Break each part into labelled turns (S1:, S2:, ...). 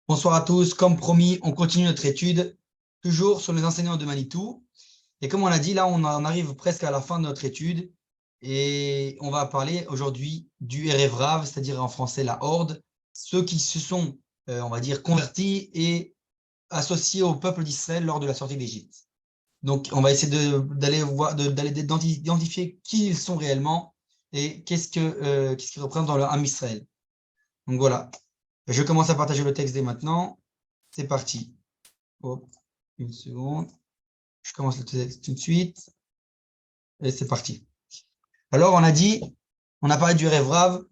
S1: Bonsoir à tous. Comme promis, on continue notre étude, toujours sur les enseignants de Manitou. Et comme on l'a dit, là, on arrive presque à la fin de notre étude. Et on va parler aujourd'hui du Erev Rav, c'est-à-dire en français la Horde, ceux qui se sont, on va dire, convertis et associés au peuple d'Israël lors de la sortie d'Égypte. Donc, on va essayer d'aller voir, d'identifier qui ils sont réellement et qu'est-ce qu'ils représentent dans le Ham Israël. Donc voilà, je commence à partager le texte dès maintenant. C'est parti. Hop, une seconde. Je commence le texte tout de suite. Et c'est parti. Alors, on a parlé du rêve rave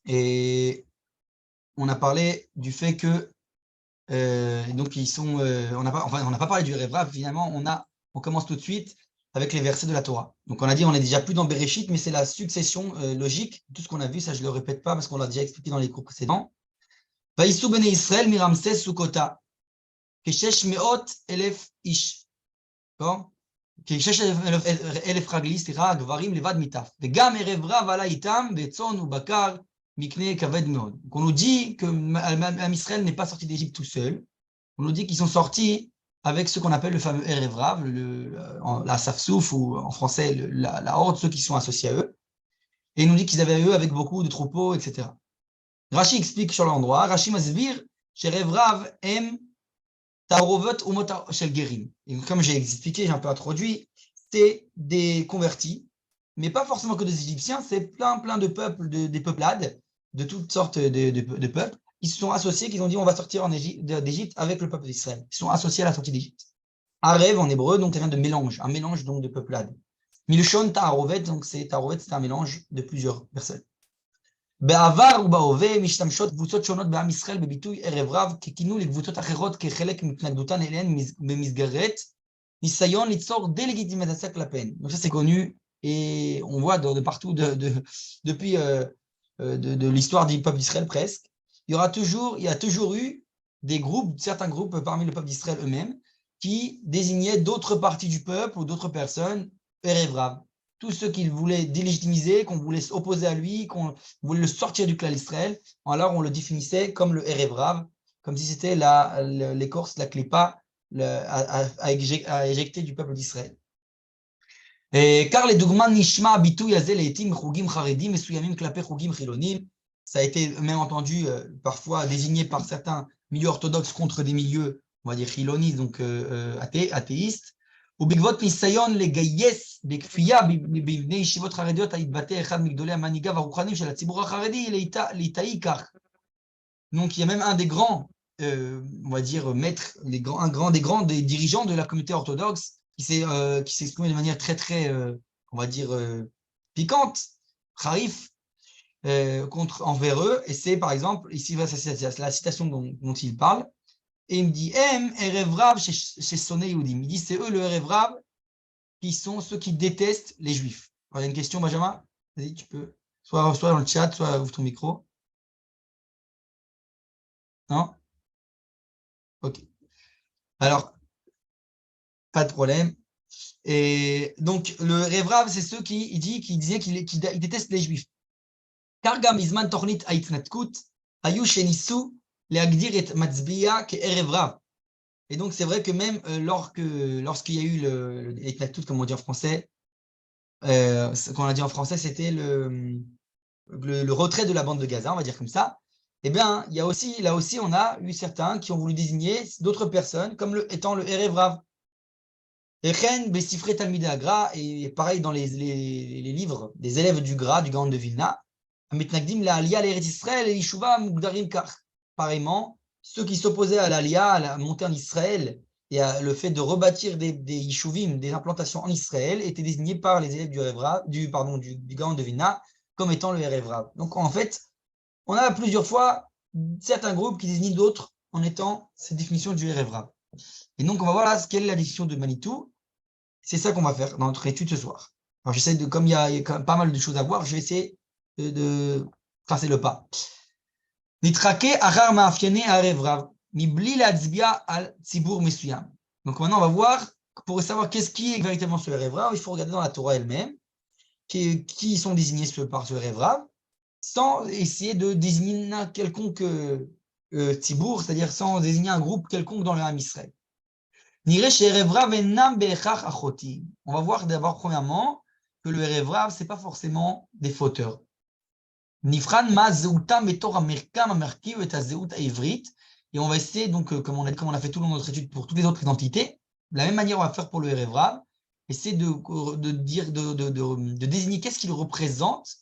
S1: et on a parlé du fait que, donc, ils sont, on n'a pas parlé du rêve rave, finalement, on commence tout de suite avec les versets de la Torah. Donc, on a dit, on n'est déjà plus dans Bereshit, mais c'est la succession logique, tout ce qu'on a vu, ça je ne le répète pas parce qu'on l'a déjà expliqué dans les cours précédents. Vaïsou bene Israël miramses sukota, keshesh meot elef ish. D'accord? כ-6,000 רגלי, סליחה, גברים לבד מטף. וגם ערב רב עלה איתם, וצאן ובקר, מקנה כבד מאוד. Donc on nous dit que Israël n'est pas sorti d'Égypte tout seul. On nous dit qu'ils sont sortis avec ce qu'on appelle le fameux Erev Rav, la Safsouf, ou en français la horde, ceux qui sont associés à eux. Et il nous dit qu'ils avaient eux avec beaucoup de troupeaux, etc. Rashi explique sur l'endroit, Rashi Masvir, Erev Rav aime Taorovot ou Mota Shel Gerim. Et comme j'ai expliqué, j'ai un peu introduit, c'est des convertis, mais pas forcément que des Égyptiens, c'est plein de peuples, des peuplades, de toutes sortes de peuples, qui se sont associés, qui ont dit on va sortir d'Égypte avec le peuple d'Israël. Ils sont associés à la sortie d'Égypte. Arev en hébreu, donc ça vient de mélange, un mélange donc de peuplades. Milshon Ta'arovet, donc c'est un mélange de plusieurs personnes. בעבר ובהווה משתמשות קבוצות שונות בעם ישראל בביטוי ערב רב ככינוי לקבוצות אחרות כחלק מהתנגדותן אליהן במסגרת ניסיון ליצור דלגיטימציה כלפיהן. Donc ça c'est connu et on voit de partout depuis de l'histoire du peuple d'Israël presque. Il y a toujours eu des groupes, certains groupes parmi le peuple d'Israël eux-mêmes qui désignaient d'autres parties du peuple ou d'autres personnes Erev Rav. Tous ceux qu'il voulait délégitimiser, qu'on voulait s'opposer à lui, qu'on voulait le sortir du clan d'Israël, alors on le définissait comme le Erev Rav, comme si c'était l'écorce, la clipa à éjecter du peuple d'Israël. car les dogmas nishma bitou yazé leitim chugim charedim mesuyamim klape chugim chilonim, ça a été même entendu parfois désigné par certains milieux orthodoxes contre des milieux, on va dire chilonis, donc athéistes. ובעקבות ניסיון לגייס בכפייה בבני ישיבות חרדיות התבטא אחד מגדולי המנהיגיו הרוחניים של הציבור החרדי ליטאי כך. Donc il y a même un des grands, on va dire maîtres, un des grands des dirigeants de la communauté orthodoxe qui s'est exprimé de manière très, on va dire, piquante, harif, envers eux. Et c'est par exemple, ici la citation dont il parle. Et il me dit, Erev Rav chez Sonné Yehudim. Il dit, c'est eux le Erev Rav qui sont ceux qui détestent les Juifs. Alors, il y a une question, Benjamin. Vas-y, tu peux. Soit dans le chat, soit ouvre ton micro. Non? Ok. Alors, pas de problème. Et donc, le Erev Rav, c'est ceux qui disaient qu'ils détestent les Juifs. Car gam izman tornit haitnatkut, ayu shenisu leagdir et matzbiya ke Erev Rav. Et donc, c'est vrai que même lorsqu'il y a eu le comme on dit en français, ce qu'on a dit en français, c'était le retrait de la bande de Gaza, on va dire comme ça. Eh bien, là aussi, on a eu certains qui ont voulu désigner d'autres personnes comme étant le Erev Rav. Et pareil dans les livres des élèves du Gra, du Gaon de Vilna, pareillement, ceux qui s'opposaient à l'Alia, à la montée en Israël, et le fait de rebâtir des Yishuvim, des implantations en Israël, étaient désignés par les élèves du Gaon de Vilna comme étant le Erev Rav. Donc en fait, on a plusieurs fois certains groupes qui désignent d'autres en étant cette définition du Erev Rav. Et donc on va voir là quelle est la définition de Manitou. C'est ça qu'on va faire dans notre étude ce soir. Alors j'essaie comme il y a quand même pas mal de choses à voir, je vais essayer de tracer le pas. Nitrake achar ma'afyene Erev Rav. Donc maintenant, on va voir, pour savoir qu'est-ce qui est véritablement ce Erev Rav, il faut regarder dans la Torah elle-même, qui sont désignés par ce Erev Rav, sans essayer de désigner quelconque Tzibour, c'est-à-dire sans désigner un groupe quelconque dans le Ham Israël. On va voir d'abord, premièrement, que le Erev Rav, ce n'est pas forcément des fauteurs. Nifran ma zeutam betor hamerkam hamerkiv et hazeut haivrit. Et on va essayer, donc, comme on a fait tout le long de notre étude pour toutes les autres identités, de la même manière, on va faire pour le Erev Rav, essayer de désigner qu'est-ce qu'ils représentent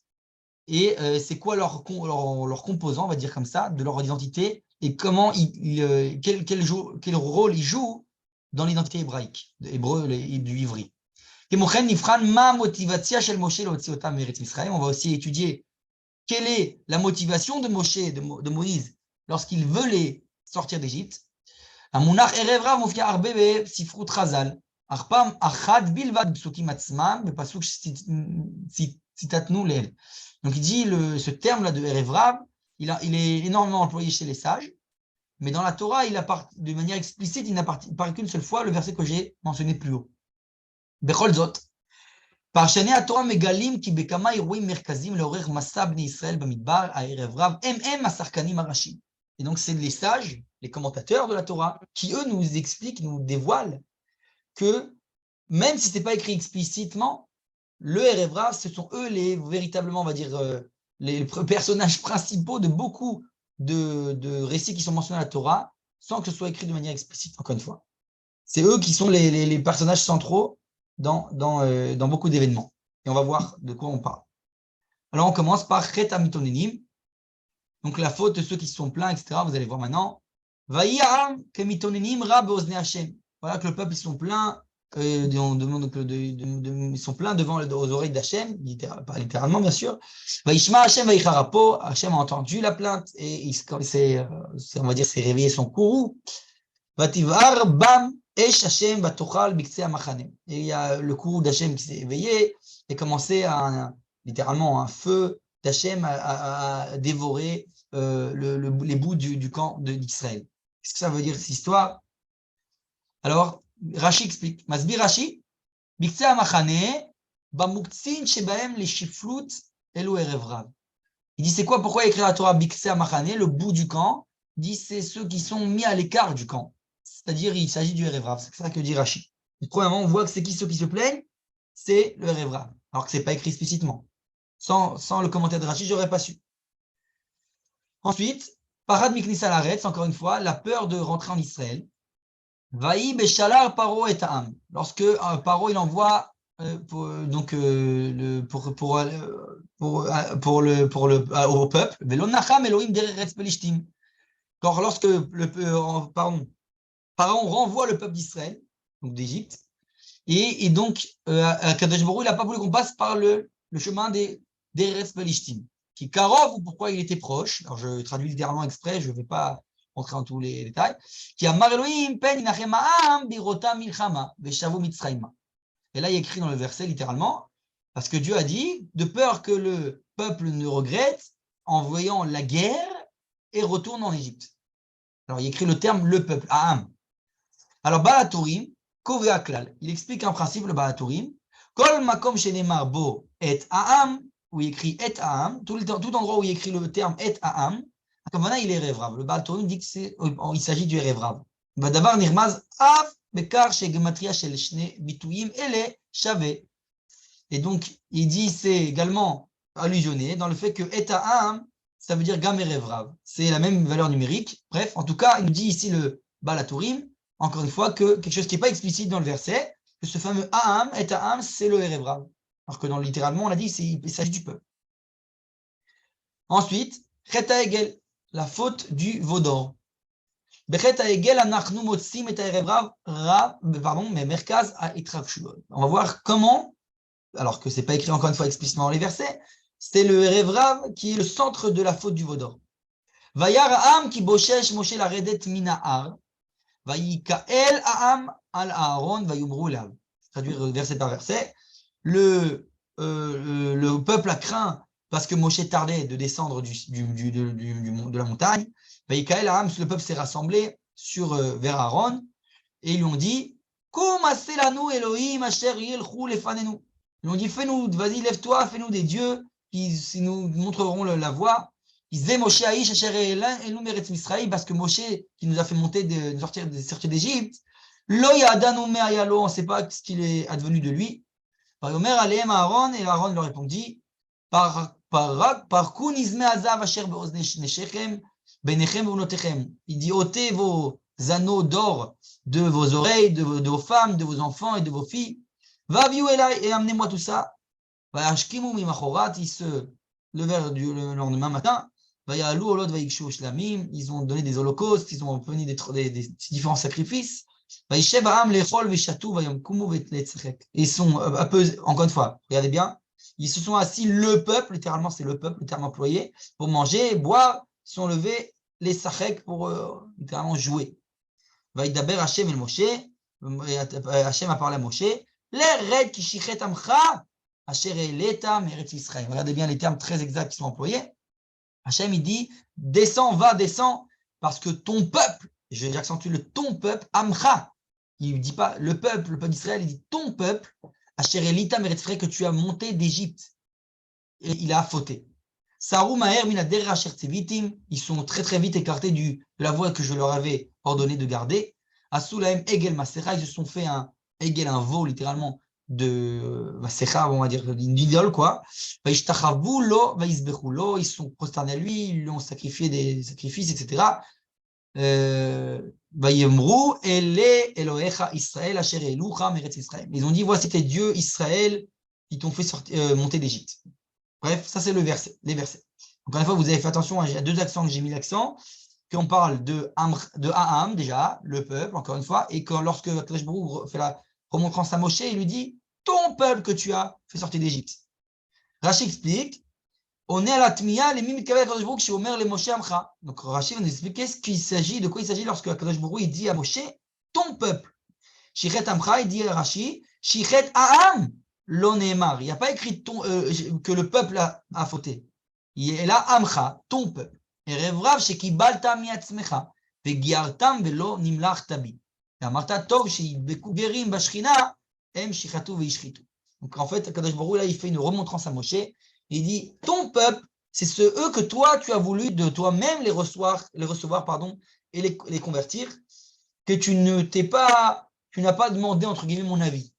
S1: et c'est quoi leur composant, on va dire comme ça, de leur identité et comment quel rôle ils jouent dans l'identité hébraïque, hébreu et du ivri. On va aussi étudier quelle est la motivation de Moshe, de Moïse, lorsqu'il veut les sortir d'Égypte. המונח ערב רב מופיע הרבה בספרות חז"ל, אך פעם אחת בלבד בפסוקים עצמם, בפסוק שציטטנו לעיל. Donc il dit, ce terme-là de Erev Rav, il est énormément employé chez les sages, mais dans la Torah, de manière explicite, il n'apparaît qu'une seule fois, le verset que j'ai mentionné plus haut. בכל זאת, פרשני התורה מגלים כי בכמה אירועים מרכזיים לעורר מסע בני ישראל במדבר, הערב רב הם השחקנים הראשיים. Et donc c'est les sages, les commentateurs de la Torah, qui eux nous expliquent, nous dévoilent que même si ce n'est pas écrit explicitement, le Erev Rav, ce sont eux véritablement, on va dire, les personnages principaux de beaucoup de récits qui sont mentionnés dans la Torah, sans que ce soit écrit de manière explicite, encore une fois. C'est eux qui sont les personnages centraux dans beaucoup d'événements. Et on va voir de quoi on parle. Alors on commence par Chet HaMitonenim, donc la faute de ceux qui se sont plaints, etc. Vous allez voir maintenant. Vaïam kemitonenim ra beozne Hashem. Voilà que le peuple, ils sont plaints, ils sont plaints devant aux oreilles d'Hachem, pas littéralement bien sûr. Vaishma Hashem vaïcharapo, Hashem a entendu la plainte et on va dire, s'est réveillé son courroux. Vativar bam esh Hashem vatochal bikse amachane. Et il y a le courroux d'Hachem qui s'est éveillé et commencé littéralement un feu d'Hachem à dévorer les bouts du camp d'Israël. Qu'est-ce que ça veut dire cette histoire? Alors, Rashi explique. Masbir Rashi, Bikse Amachane, Bamuktzin Shebaem les Shiflut Elu Erev Rav. Il dit c'est quoi? Pourquoi écrire la Torah Bikse Amachane, le bout du camp? Il dit c'est ceux qui sont mis à l'écart du camp. C'est-à-dire il s'agit du Erev Rav. C'est ça que dit Rashi. Et premièrement, on voit que c'est qui ceux qui se plaignent? C'est le Erev Rav. Alors que ce n'est pas écrit explicitement. Sans le commentaire de Rashi, je n'aurais pas su. Ensuite, Parad Miknissa Laretz, encore une fois, la peur de rentrer en Israël. Vaï Beshalar Paro et Ta'am. Lorsque Paro il envoie au peuple, Velon Nacham Elohim Dereretz Pelishtim. Quand lorsque Pharaon renvoie le peuple d'Israël, donc d'Égypte, et donc Kadosh Baruch Hu, il n'a pas voulu qu'on passe par le chemin des Dereretz Pelishtim. Qui Karov, ou pourquoi il était proche. Alors je traduis littéralement exprès, je ne vais pas rentrer dans tous les détails. Qui a Mareloim pen inachem ha'am birota milchama veshavu mitzrayma. Et là, il est écrit dans le verset littéralement, parce que Dieu a dit, de peur que le peuple ne regrette en voyant la guerre et retourne en Égypte. Alors il écrit le terme le peuple, ha'am. Alors Balatourim, Kovea Klal, il explique un principe, le Balatourim, Kol makom shenemar bo et ha'am, où il écrit et ha'am, tout endroit où il écrit le terme et ha'am, הכוונה il est Erev Rav. Le Baal Tourim dit qu'il s'agit du Erev Rav. והדבר נרמז אף בכך שגמטריה של שני ביטויים אלה שווה. Et donc, il dit, c'est également allusionné dans le fait que et ha'am, ça veut dire gam Erev Rav. C'est la même valeur numérique. Bref, en tout cas, il nous dit ici le Baal Tourim, encore une fois, que quelque chose qui n'est pas explicite dans le verset, que ce fameux ha'am, et ha'am, c'est le Erev Rav. Alors que littéralement, on a dit qu'il s'agit du peuple. Ensuite, Chet ha'egel, la faute du veau d'or. Bechet ha'egel anachnu motzim et ha'erev rav, mais merkaz ha'itravshuot. On va voir comment, alors que ce n'est pas écrit encore une fois explicitement dans les versets, c'est le Erev Rav qui est le centre de la faute du veau d'or. Vayar ha'am ki boshesh Moshe laredet min ha'ar, vayikael ha'am al Aaron vayumru lav. Traduire verset par verset. Le peuple a craint parce que Moshe tardait de descendre de la montagne. Vaïkaël Aram, le peuple s'est rassemblé vers Aaron et ils lui ont dit Elohim asher yelchu lefanenu. Ils lui ont dit vas-y, lève-toi, fais-nous des dieux qui nous montreront la voie. Il disait Moshe Aïch, parce que Moshe, qui nous a fait monter de sortir d'Égypte, Lo yadanu me ayalo, on ne sait pas ce qu'il est advenu de lui. Par Omer Aleem Aaron, et Aaron leur répondit, par kun izme azav asher beozne neshechem, benechem v'unotechem. Il dit, ôtez vos anneaux d'or de vos oreilles, de vos femmes, de vos enfants et de vos filles. Vaviou elai, et amenez-moi tout ça. Vayashkimu mimachorat, ils se levèrent le lendemain matin. Vayalu olot vayikshu shlamim, ils ont donné des holocaustes, ils ont fourni des différents sacrifices. Ils sont un peu, encore une fois, regardez bien, ils se sont assis, le peuple, littéralement c'est le peuple, le terme employé, pour manger, boire, ils sont levés les sachek pour littéralement jouer. Vaïdaber Hachem el Moshe, Hachem a parlé à Moshe, les red qui shichet amcha, asher eleta meretz Israël. Regardez bien les termes très exacts qui sont employés. Hachem il dit, descends, descends, parce que ton peuple, j'accentue le ton peuple, amcha, il ne dit pas le peuple d'Israël, il dit ton peuple, asher elita meretz Israël, que tu as monté d'Égypte. Et il a fauté. Sarou maher minader asher tzivitim, ils sont très très vite écartés de la voie que je leur avais ordonné de garder. Asulaim egel masecha, ils se sont fait un egel, un veau littéralement de masecha, on va dire d'une idole quoi. Vaishtachavu lo vaisbechu lo, ils sont prosternés à lui, ils lui ont sacrifié des sacrifices, etc. Vayemru ele Elohecha Israël asher elucha meretz Israël. Ils ont dit voici tes dieux Israël qui t'ont fait monter d'Égypte. Bref, ça c'est les versets. Encore une fois, vous avez fait attention, il y a deux accents que j'ai mis l'accent, qu'on parle de Aham, déjà, le peuple, encore une fois, et que lorsque Kadosh Baruch Hu fait la remontrance à Moshe, il lui dit ton peuple que tu as fait sortir d'Égypte. Rashi explique on est à la Tmiya, les mim Kadosh Baruch Hu, chez Omer, les Moshe Amcha. Donc Rashi va nous expliquer de quoi il s'agit lorsque Kadosh Baruch Hu il dit à Moshe ton peuple. Shichet Amcha, il dit à Rashi Shichet Aham. L'onémar, il n'y a pas écrit que le peuple a fauté. Il est là, amcha, ton peuple. Et revrav, shekibalta miatzmecha, vegiartam velo nimlach tabi. Amarta tov, shebekugerim bashchina, em shichatu veishchitu. Donc en fait, Kadosh Baruch Hu, là, il fait une remontrance à Moshe. Il dit, ton peuple, c'est eux que toi, tu as voulu de toi-même les recevoir et les convertir, que tu n'as pas demandé, entre guillemets, mon avis,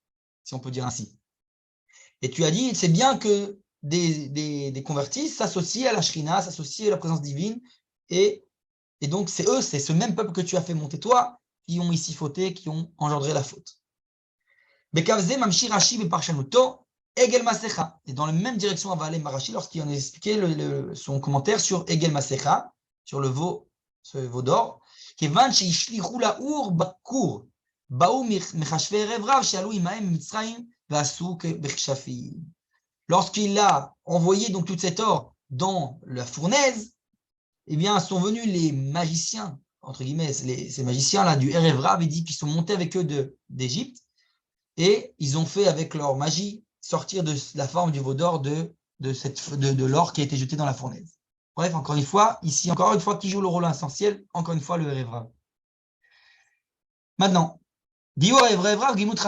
S1: si on peut dire ainsi. Et tu as dit, c'est bien que des convertis s'associent à la Shrina, s'associent à la présence divine. Et donc, c'est ce même peuple que tu as fait monter toi, qui ont ici fauté, qui ont engendré la faute. Bekavze mamshi Rashi beparshanuto egel masecha. Et dans la même direction va aller Marashi lorsqu'il en a expliqué son commentaire sur egel masecha, sur ce veau d'or. Kevan sheishlichu laour bakur baou mechashve revrav shalu imaem mitzrayim. Lorsqu'il a envoyé donc tout cet or dans la fournaise, eh bien, sont venus les magiciens, entre guillemets, ces magiciens-là du Erev Rav, il dit qu'ils sont montés avec eux d'Égypte, et ils ont fait avec leur magie sortir de la forme du veau d'or de l'or qui a été jeté dans la fournaise. Bref, encore une fois, ici, encore une fois, qui joue le rôle essentiel, encore une fois, le Erev Rav. Maintenant, et donc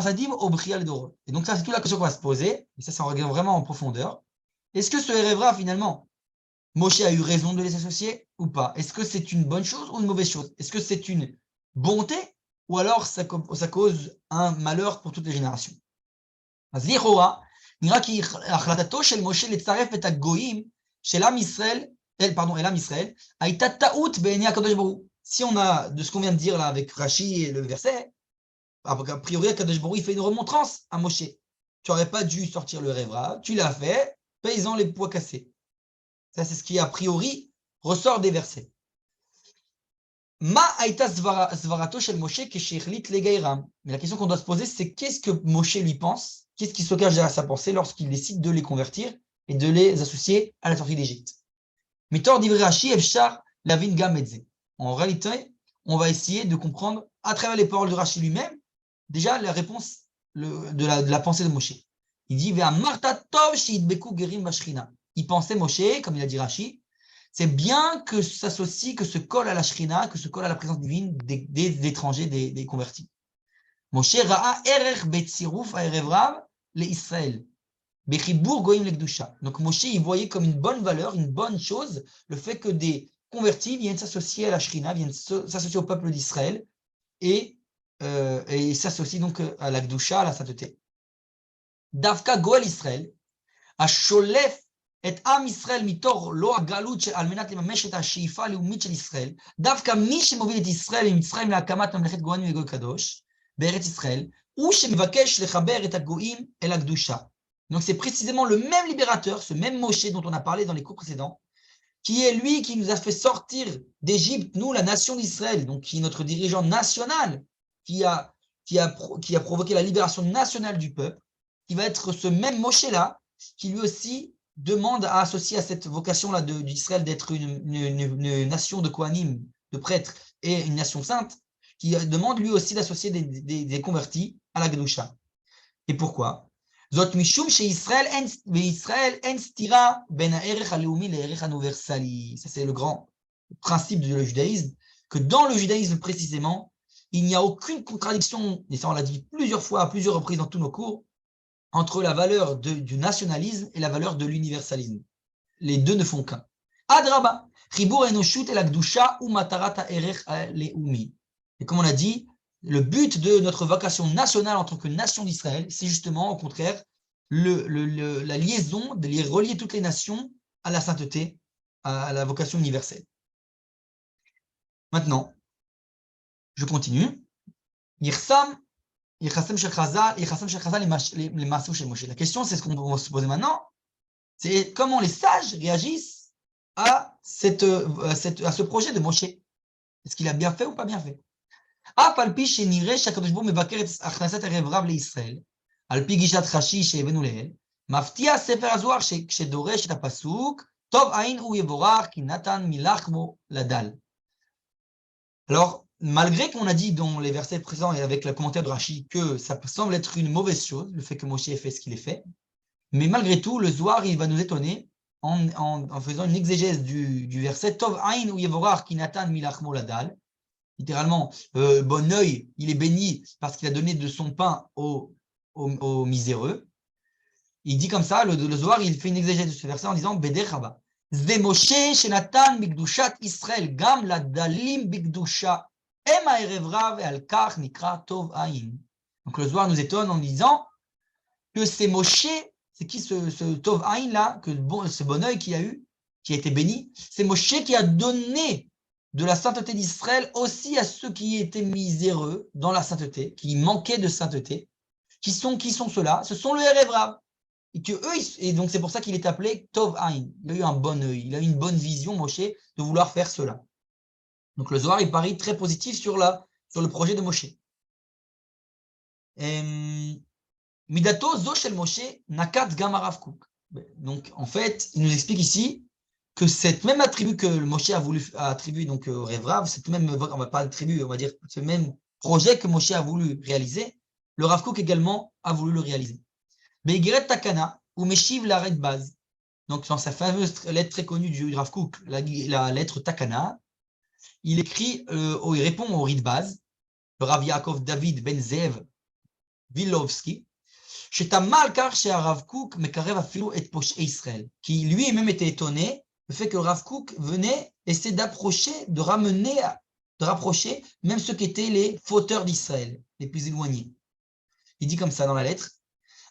S1: ça, c'est toute la question qu'on va se poser, et ça, c'est en regardant vraiment en profondeur. Est-ce que ce Erevra, finalement, Moshe a eu raison de les associer ou pas? Est-ce que c'est une bonne chose ou une mauvaise chose? Est-ce que c'est une bonté ou alors ça cause un malheur pour toutes les générations? Si on a de ce qu'on vient de dire là avec Rashi et le verset, a priori, Kadosh Baruch Hu fait une remontrance à Moshe. Tu n'aurais pas dû sortir le Révra, tu l'as fait, paysan les pois cassés. Ça, c'est ce qui, a priori, ressort des versets. Ma aïta svarato shel Moshe keshechlit legairam. Mais la question qu'on doit se poser, c'est qu'est-ce que Moshe lui pense? Qu'est-ce qui se cache derrière sa pensée lorsqu'il décide de les convertir et de les associer à la sortie d'Égypte? Mitor divrei Rashi efshar lavin gam et ze. En réalité, on va essayer de comprendre à travers les paroles de Rashi lui-même déjà la réponse de la pensée de Moshe. Il dit il pensait Moshe, comme il a dit Rashi, c'est bien que s'associe, que se colle à la Shrina, que se colle à la présence divine des étrangers, des convertis. Moshe ra'a erech betziruf ha'erev rav le Israël. Bechibour goyim lekdusha. Donc Moshe, il voyait comme une bonne valeur, une bonne chose, le fait que des convertis viennent s'associer à la Shrina, viennent s'associer au peuple d'Israël et s'associent donc à la Gdusha, à la sainteté. Davka goel Israël, השולף את עם ישראל מתוך לא הגלות על מנת לממש את השאיפה הלאומית של ישראל, דווקא מי שמוביל את ישראל ממצרים להקמת ממלכת גויים וגוי קדוש בארץ ישראל, הוא שמבקש לחבר את הגויים אל הקדושה. Donc c'est précisément le même libérateur, ce même Moshe dont on a parlé dans les cours précédents, qui est lui qui nous a fait sortir d'Égypte, nous, la nation d'Israël, donc qui est notre dirigeant national, qui a provoqué la libération nationale du peuple, qui va être ce même Moshe-là, qui lui aussi demande à associer à cette vocation-là d'Israël d'être une nation de Kohanim, de prêtres, et une nation sainte, qui demande lui aussi d'associer des convertis à la Gedusha. Et pourquoi? זאת משום בישראל אין סתירה בין הערך הלאומי לערך האוניברסלי. Ça, c'est le grand principe du judaïsme, que dans le judaïsme précisément, il n'y a aucune contradiction, et ça on l'a dit plusieurs fois, à plusieurs reprises dans tous nos cours, entre la valeur du nationalisme et la valeur de l'universalisme. Les deux ne font qu'un. Adraba, Chibur enoshut el akdusha u matarat ha'erech ha'leumi. Et comme on a dit, le but de notre vocation nationale en tant que nation d'Israël, c'est justement, au contraire, la liaison, de les relier toutes les nations à la sainteté, à la vocation universelle. Maintenant, je continue. Yirsam shel Chazal, la question, c'est ce qu'on va se poser maintenant, c'est comment les sages réagissent à ce projet de Moshe. Est-ce qu'il a bien fait ou pas bien fait? אף על פי שנראה שהקדוש ברוך הוא מבקר את הכנסת ערב רב לישראל, על פי גישת חשי שהבאנו לעיל, מפתיע ספר הזוהר שדורש את הפסוק, טוב עין הוא יבורך כי נתן מלחמו לדל. Alors, malgré qu'on a dit dans les versets présents et avec le commentaire de Rashi que ça semble être une mauvaise chose, le fait que Moshe ait fait ce qu'il ait fait, mais malgré tout, le Zohar, il va nous étonner en faisant une exégèse du verset Tov Ain ou Yevorach ki natan milachmo ladal. Littéralement, bon œil, il est béni parce qu'il a donné de son pain aux miséreux. Il dit comme ça, le Zohar, il fait une exégèse de ce verset en disant Beder Chaba. Zve Moshe shenatan mikdushat Israël gam ladalim bikdusha ema erev rav et al kach nikra Tov Ain. Donc le Zohar nous étonne en disant que c'est Moshe. C'est qui ce Tov Ain là, ce bon œil qu'il a eu, qui a été béni? C'est Moshe qui a donné de la sainteté d'Israël aussi à ceux qui étaient miséreux dans la sainteté, qui manquaient de sainteté. Qui sont ceux-là? Ce sont le Erev Rav. Et donc c'est pour ça qu'il est appelé Tov Ain. Il a eu un bon œil, il a eu une bonne vision, Moshe, de vouloir faire cela. Donc le Zohar, il parie très positif sur le projet de Moshe. Midato zo shel Moshe nakat gam Rav Kook. Donc en fait, il nous explique ici que cette même attribut que Moshe a voulu attribuer donc au Rev Rav, cette même, on va pas attribuer, on va dire ce même projet que Moshe a voulu réaliser, le Rav Kook également a voulu le réaliser. Beigeret Takana ou Meshiv la red base. Donc dans sa fameuse lettre très connue du Rav Kook, la lettre Takana, il écrit, il répond au Rid base, le Rav Yaakov David Ben Zev Vilovski, שתמה כך שהרב קוק מקרב אפילו את פושעי ישראל, qui lui-même était étonné le fait que le Rav Kook venait essayer de rapprocher même ceux qui étaient les fauteurs d'Israël, les plus éloignés. Il dit comme ça dans la lettre,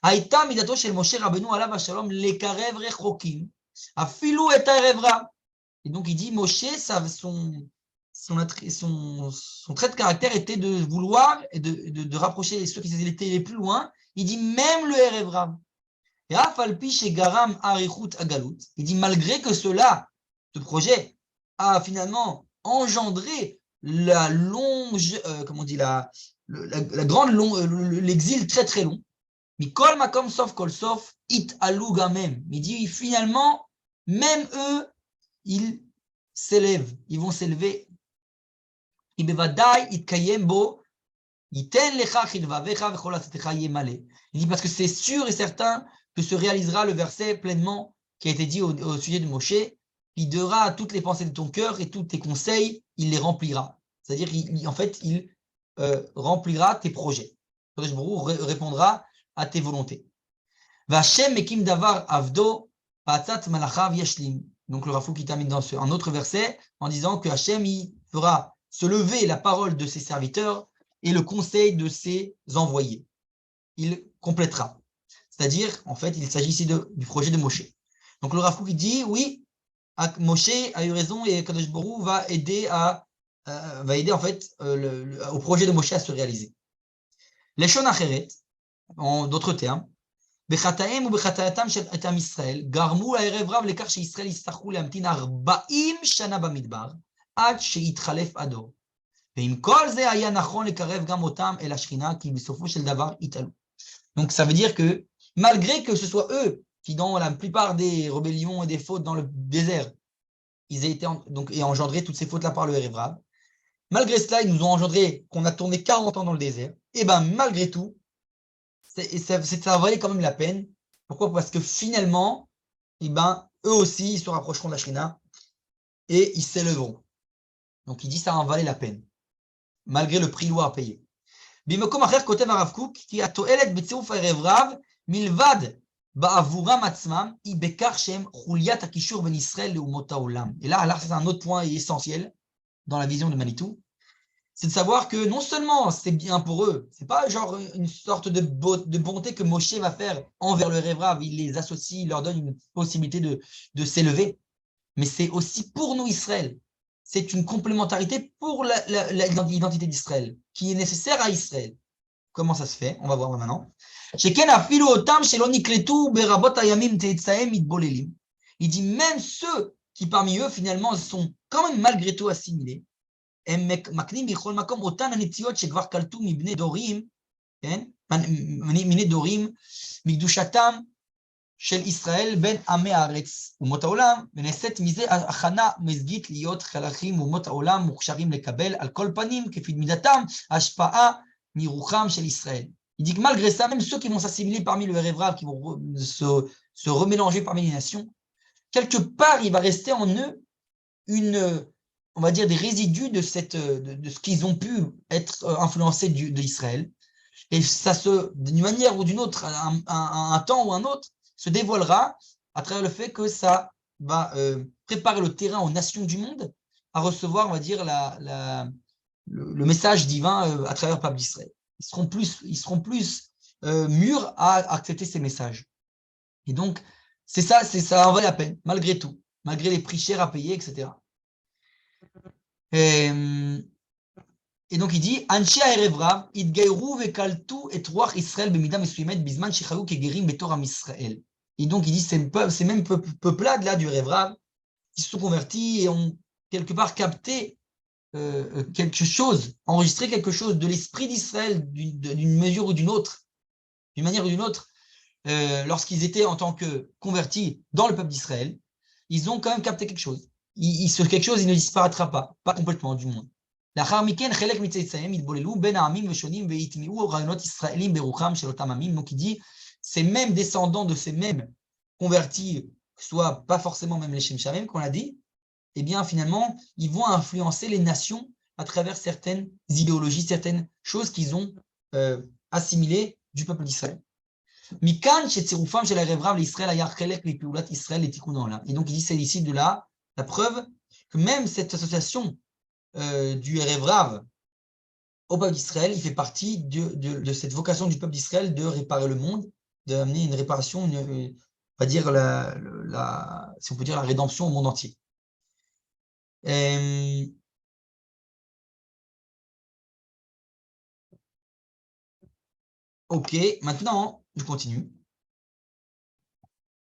S1: הייתה מידתו של משה רבנו עליו השלום לקרב רחוקים, אפילו את הערב רב. Et donc il dit, Moshe, son trait de caractère était de vouloir et de rapprocher ceux qui étaient les plus loin. Il dit même le Erev Rav. Et Afalpi chez Garam Arichut Agalut. Il dit malgré que cela, ce projet a finalement engendré la longe, comment on dit, la grande l'exil très très long. Mikol Makom Sof Kol Sof It Aluga même. Il dit finalement, même eux, ils s'élèvent, ils vont s'élever. Il dit parce que c'est sûr et certain que se réalisera le verset pleinement qui a été dit au sujet de Moshe, il donnera toutes les pensées de ton cœur et tous tes conseils, il les remplira. C'est-à-dire, en fait, il remplira tes projets. Répondra à tes volontés. V'Hashem mekim davar avdo pa'atzat malachav yashlim. Donc le Rafouk qui termine dans un autre verset en disant que Hachem il fera se lever la parole de ses serviteurs et le conseil de ses envoyés. Il complétera. C'est-à-dire, en fait, il s'agit ici du projet de Moshe. Donc le Rafouk dit, oui, Moshe a eu raison et Kadosh Baruch Hu va aider en fait au projet de Moshe à se réaliser. Les Shon Acheret, en d'autres termes, בחטאיהם ובחטאתם של עם ישראל, גרמו לערב רב לכך שישראל יצטרכו להמתין 40 שנה במדבר, עד שיתחלף הדור. ועם כל זה היה נכון לקרב גם אותם אל השכינה, כי בסופו של דבר יתעלו. Donc ça veut dire que, malgré que ce soit eux qui, dans la plupart des rébellions et des fautes dans le désert, ils aient été et engendré toutes ces fautes-là par le Erev Rav, malgré cela, ils nous ont engendré qu'on a tourné 40 ans dans le désert, et bien malgré tout, ça valait quand même la peine. Pourquoi? Parce que finalement, eux aussi, ils se rapprocheront de la Shrina et ils s'élèveront. Donc il dit ça en valait la peine, malgré le prix lourd à payer. במקום אחר כותב הרב קוק, כי התועלת בצירוף הערב רב, מלבד בעבורם עצמם, היא בכך שהם חוליית הקישור בין ישראל לאומות העולם. Et là, c'est un autre point essentiel dans la vision de Manitou, c'est de savoir que non seulement c'est bien pour eux, c'est pas genre une sorte de bonté que Moshe va faire envers le Erev Rav, il les associe, il leur donne une possibilité de s'élever, mais c'est aussi pour nous Israël. C'est une complémentarité pour l'identité d'Israël, qui est nécessaire à Israël. Comment ça se fait? On va voir maintenant. Il dit même ceux qui parmi eux finalement sont quand même malgré tout assimilés, הם מקנים בכל מקום אותן הנטיות שכבר קלטו מבני דורים, כן? מבני דורים, מקדושתם של ישראל בין עמי הארץ אומות העולם, ונעשית מזה הכנה מזגית להיות חלקים אומות העולם מוכשרים לקבל על כל פנים, כפי מידתם, השפעה מרוחם של ישראל. Il dit que malgré ça, même ceux qui vont s'assimiler parmi le Erev Rav, qui vont se remélanger parmi les nations, quelque part, il va rester en eux on va dire, des résidus de ce qu'ils ont pu être influencés d'Israël. Et ça d'une manière ou d'une autre, un temps ou un autre, se dévoilera à travers le fait que ça va préparer le terrain aux nations du monde à recevoir, on va dire, le message divin à travers le peuple d'Israël. Ils seront plus mûrs à accepter ces messages. Et donc, ça en vaut la peine, malgré tout, malgré les prix chers à payer, etc. Et donc il dit Anshe ha'erev rav itgeiru vekaltu et ruach Israël b'mida mesuimet bizman shechayu kegerim betor am Israël. Et donc il dit ces mêmes peuplades là du Erev Rav qui se sont convertis et ont quelque part capté quelque chose, enregistré quelque chose de l'esprit d'Israël d'une mesure ou d'une autre, d'une manière ou d'une autre, lorsqu'ils étaient en tant que convertis dans le peuple d'Israël, ils ont quand même capté quelque chose. Quelque chose, il ne disparaîtra pas complètement du monde. Donc il dit, ces mêmes descendants de ces mêmes convertis, que ce soit pas forcément même les Shem Shamim qu'on a dit, eh bien finalement, ils vont influencer les nations à travers certaines idéologies, certaines choses qu'ils ont assimilées du peuple d'Israël. Et donc il dit, c'est ici de là la preuve que même cette association du Erev Rav au peuple d'Israël, il fait partie de cette vocation du peuple d'Israël de réparer le monde, d'amener une réparation, on va dire si on peut dire la rédemption au monde entier. Ok, maintenant, je continue.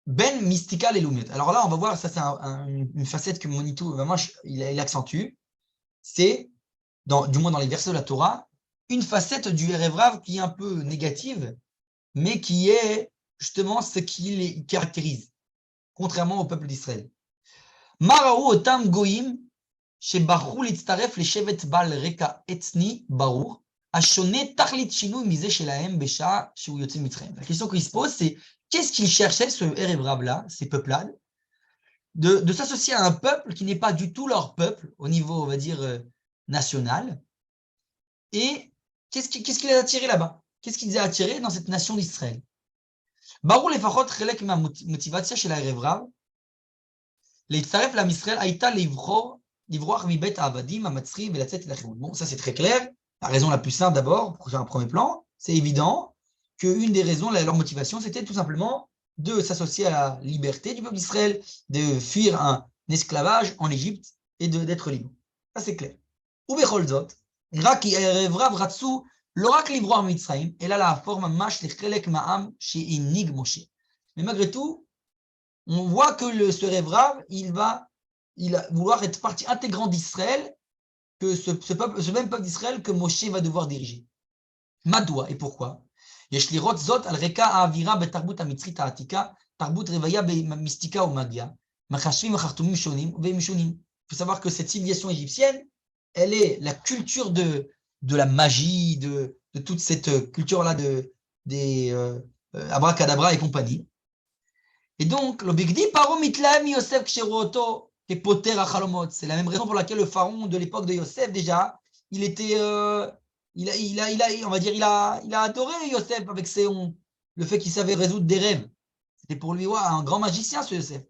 S1: Ben Mystika Lelumiot. Alors là, on va voir, ça c'est une facette que Manitou, vraiment, il accentue. C'est, du moins dans les versets de la Torah, une facette du Erev Rav qui est un peu négative, mais qui est justement ce qui les caractérise, contrairement au peuple d'Israël. Maraou otam goyim shebachu litztaref leshevet bal reka etni barur ashone tachlit shinui mise shelahem besha shu yotze mitzrayim. La question qui se pose, c'est qu'est-ce qu'ils cherchaient, ce Erev Rav-là, ces peuples-là, de s'associer à un peuple qui n'est pas du tout leur peuple, au niveau, on va dire, national. Et qu'est-ce qui les a attirés là-bas? Qu'est-ce qui les a attirés dans cette nation d'Israël? ברור לפחות חלק מהמוטיבציה של הערב רב, להצטרף לעם ישראל הייתה לברוח מבית העבדים המצרי ולצאת לחירות. Bon, ça c'est très clair. La raison la plus simple d'abord, pour un premier plan, c'est évident qu'une des raisons, leur motivation, c'était tout simplement de s'associer à la liberté du peuple d'Israël, de fuir un esclavage en Égypte et d'être libre. Ça c'est clair. ובכל זאת, נראה כי ערב רב רצו לא רק לברוח ממצרים, אלא להפוך ממש לחלק מהעם שהנהיג משה. Mais malgré tout, on voit que ce rêve rave, il va vouloir être partie intégrante d'Israël, que ce même peuple d'Israël que Moshe va devoir diriger. Madoua, et pourquoi? יש לראות זאת על רקע האווירה בתרבות המצרית העתיקה, תרבות רוויה במיסטיקה ומגיה, מחשבים וחרטומים שונים והם משונים. Il faut savoir que cette civilisation égyptienne, elle est la culture de la magie, de toute cette culture-là des abracadabra et compagnie. Et donc, l'obigdi paro mitlaem Yosef ksheroto kepoter achalomot. C'est la même raison pour laquelle le pharaon de l'époque de Yosef, déjà, il était, on va dire, il a adoré Yosef avec le fait qu'il savait résoudre des rêves. C'était pour lui un grand magicien, ce Yosef.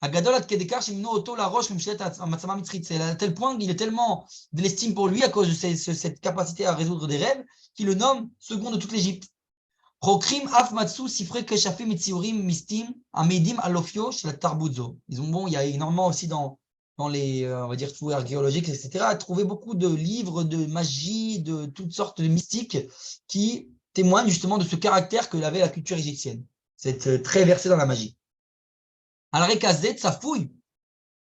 S1: Agadol ad kedekar shemino oto la roche memshelet amatzama mitzrit. C'est à tel point qu'il est tellement de l'estime pour lui à cause de cette capacité à résoudre des rêves qu'il le nomme second de toute l'Égypte. חוקרים אף מצאו ספרי כשפים מציורים מיסטיים המעידים על אופיו של התרבות זו. Ils ont, bon, il y a énormément aussi dans les, on va dire, fouilles archéologiques, etc., trouvé beaucoup de livres de magie, de toutes sortes de mystiques qui témoignent justement de ce caractère que avait la culture égyptienne. C'est très versé dans la magie. על רקע זה צפוי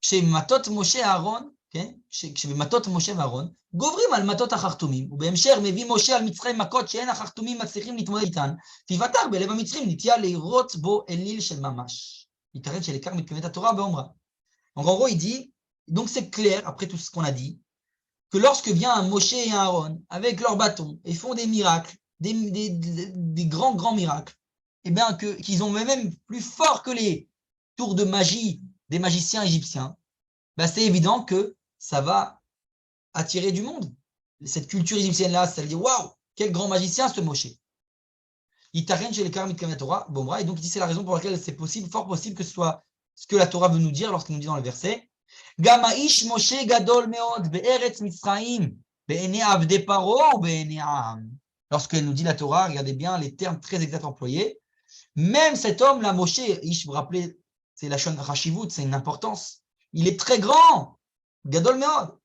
S1: שמטות משה אהרון, כן? כשבמטות משה ואהרון, גוברים על מטות החרטומים, ובהמשך מביא משה על מצרים מכות שאין החרטומים מצליחים להתמודד איתן, ויוותר בלב המצרים נטייה לירות בו אליל של ממש. ייתכן שלעיקר מתכוונת התורה באומרה. Donc en gros, il dit, donc c'est clair, après tout ce qu'on a dit, que lorsque vient un Moshe et un Aaron avec leurs bâtons et font des miracles, des grands miracles, et bien qu'ils ont même plus fort que les tours de magie des magiciens égyptiens, ben c'est évident que ça va attirer du monde. Cette culture égyptienne-là, ça veut dire waouh, quel grand magicien ce Moshe. Itaren chez les Karamit Kamet Torah, Bomra, et donc ici c'est la raison pour laquelle c'est possible, fort possible que ce soit ce que la Torah veut nous dire lorsqu'elle nous dit dans le verset Gamaish Moshe Gadol Meod Be'eretz Mitzraim Be'ene Avde Paro ou Be'ene Am. Lorsqu'elle nous dit la Torah, regardez bien les termes très exacts employés. Même cet homme, là, Moshe, Ish, vous vous rappelez, c'est la Shon Rashivut, c'est une importance. Il est très grand, Gadol Meod,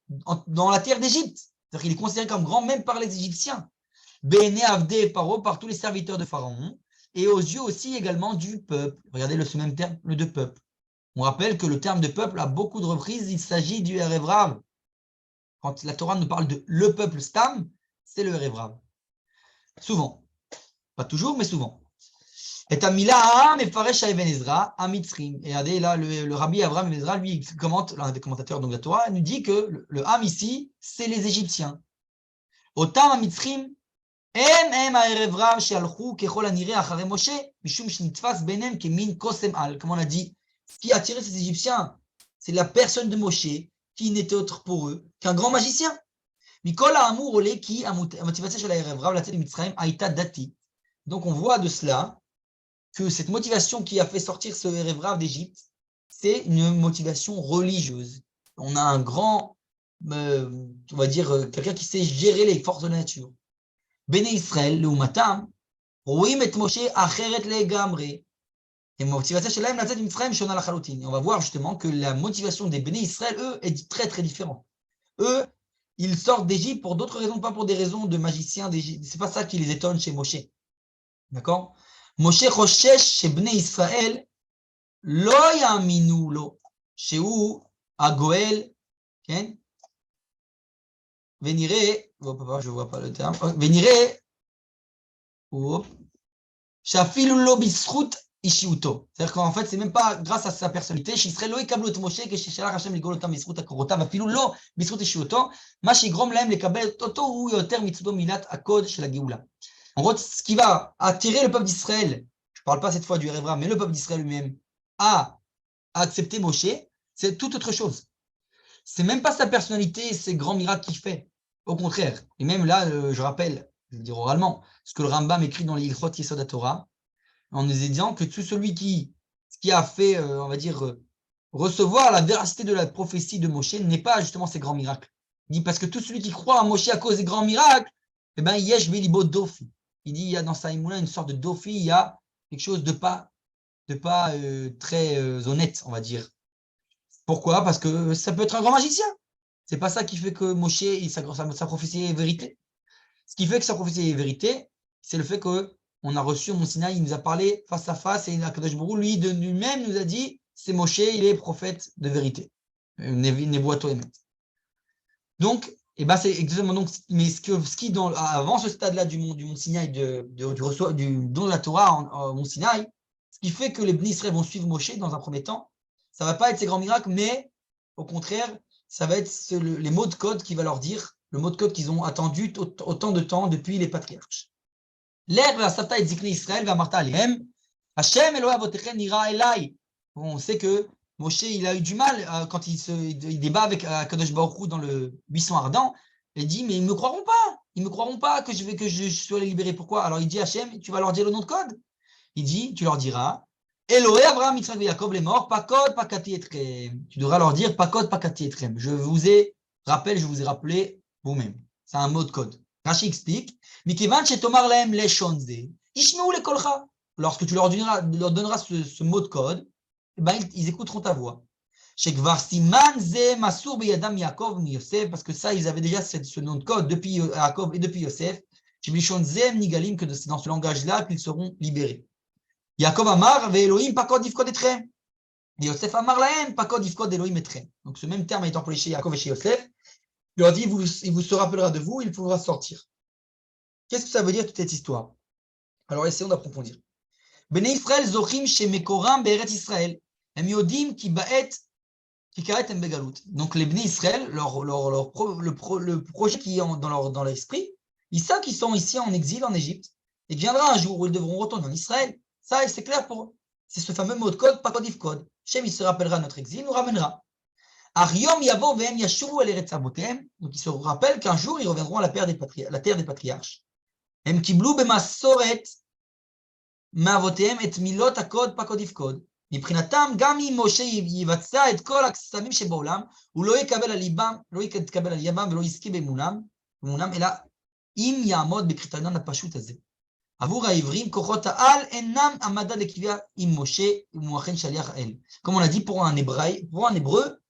S1: dans la terre d'Égypte. C'est-à-dire qu'il est considéré comme grand même par les Égyptiens. Béné Avdé Paro, par tous les serviteurs de Pharaon, et aux yeux aussi également du peuple. Regardez ce même terme, le de peuple. On rappelle que le terme de peuple, à beaucoup de reprises, il s'agit du Erev Rav. Quand la Torah nous parle de le peuple Stam, c'est le Erev Rav. Souvent. Pas toujours, mais souvent. Et Amila et Faresh Ibn Ezra, Amitzrim. Et regardez là, le rabbi Abraham Ibn Ezra, lui, il commente, l'un des commentateurs de la Torah, nous dit que le Ham ici, c'est les Égyptiens. Otam Amitzrim, comme on a dit, ce qui a attiré ces Égyptiens, c'est la personne de Moshe, qui n'était autre pour eux qu'un grand magicien. Donc on voit de cela que cette motivation qui a fait sortir ce Erev Rav d'Égypte, c'est une motivation religieuse. On a un grand, on va dire, quelqu'un qui sait gérer les forces de la nature. Béné Israël, le Umatam, רואים את משה אחרת לגמרי. Et motivation שלהם לצאת ממצרים שונה לחלוטין. On va voir justement que la motivation des Béné Israël, eux, est très très différente. Eux, ils sortent d'Égypte pour d'autres raisons, pas pour des raisons de magiciens d'Égypte. C'est pas ça qui les étonne chez Moshe. D'accord? Moshe חושש שבני ישראל לא יאמינו לו שהוא הגואל, כן? ונראה, je vois pas le terme, ונראה, שאפילו לא בזכות אישיותו. C'est-à-dire qu'en fait, c'est même pas grâce à sa personnalité, שישראל לא יקבלו את משה כששלח השם לגאול אותם בזכות הקורותיו, אפילו לא בזכות אישיותו, מה שיגרום להם לקבל אותו הוא יותר מצדו מילת הקוד של הגאולה. En gros, ce qui va attirer le peuple d'Israël, je ne parle pas cette fois du Erev Rav, mais le peuple d'Israël lui-même, à accepter Moshe, c'est toute autre chose. C'est même pas sa personnalité, ses grands miracles qu'il fait. Au contraire. Et même là, je rappelle, je veux dire oralement, ce que le Rambam écrit dans l'Ilchot Yesod HaTorah, en nous disant que tout celui qui a fait, on va dire, recevoir la véracité de la prophétie de Moshe n'est pas justement ces grands miracles. Il dit parce que tout celui qui croit à Moshe à cause des grands miracles, eh ben, yesh velibo dofi. Il dit, il y a dans sa imouna une sorte de dofi, il y a quelque chose de pas très honnête, on va dire. Pourquoi? Parce que ça peut être un grand magicien. C'est pas ça qui fait que Moshe, sa prophétie est vérité. Ce qui fait que sa prophétie est vérité, c'est le fait qu'on a reçu Mont Sinaï, il nous a parlé face à face, et Akadosh Baruch Hu, lui, de lui-même, nous a dit, c'est Moshe, il est prophète de vérité. Nevuato Emet. Donc, et ben c'est exactement donc, mais ce qui avant ce stade-là du mont Sinaï, du don de la Torah en Mont Sinaï, ce qui fait que les Bnei Israël vont suivre Moshe dans un premier temps, ça ne va pas être ces grands miracles, mais au contraire, ça va être les mots de code qui va leur dire, le mot de code qu'ils ont attendu autant de temps depuis les patriarches. L'air la Sata et Zikni Israël va Martha Alihem, Hashem Elohim Avotechem Nira Elai. On sait que Moshe, il a eu du mal quand il débat avec Kadosh Baruch Hu dans le buisson ardent. Il dit, mais ils ne me croiront pas. Ils ne me croiront pas que je sois libéré. Pourquoi? Alors il dit, Hachem, tu vas leur dire le nom de code. Il dit, tu leur diras, Elohé, Abraham, Yitzhak et Jacob, les morts, Pakod, Pakati Etrem. Tu devras leur dire, Pakod, Pakati Etrem. Je vous ai rappelé vous-même. C'est un mot de code. Rashi explique, Mikivan Shetomar Lahem Leshonze, Ishmeu le Kolcha. Lorsque tu leur donneras ce mot de code, ben, ils écouteront ta voix. Parce que ça, ils avaient déjà ce nom de code depuis Yaakov et depuis Yosef. Que c'est dans ce langage-là qu'ils seront libérés. Yaakov Amar, Elohim pakod yifkod etrem. Et Yosef Amar lahem, pakod yifkod Elohim etrem. Donc ce même terme est employé chez Yaakov et chez Yosef. Il leur dit, il vous se rappellera de vous, il faudra sortir. Qu'est-ce que ça veut dire toute cette histoire? Alors essayons d'approfondir. Bnei Israël zochim chez Mekoram be'eret Israël. Hem yodim ki ba'et ki karet hem begalut. Donc les Bnei Israël, le projet qui est dans l'esprit, ils savent qu'ils sont ici en exil en Égypte et qu'il viendra un jour où ils devront retourner en Israël. Ça, c'est clair pour eux. C'est ce fameux mot de code, pakod yifkod. Shem, il se rappellera notre exil, nous ramènera. Ariom yavo vehem yashuru el eretz avotem. Donc ils se rappellent qu'un jour ils reviendront à la terre des patriarches. Hem kiblou bemasoret מאבותיהם את מילות הקוד פקוד יפקוד. מבחינתם, גם אם משה יבצע את כל הקסמים שבעולם, הוא לא יקבל על ליבם ולא יזכה באמונם, אלא אם יעמוד בקריטריון הפשוט הזה. עבור העברים, כוחות העל אינם המדד לקביעה עם משה אם הוא אכן שליח האל. Comme on a dit pour un hébreu,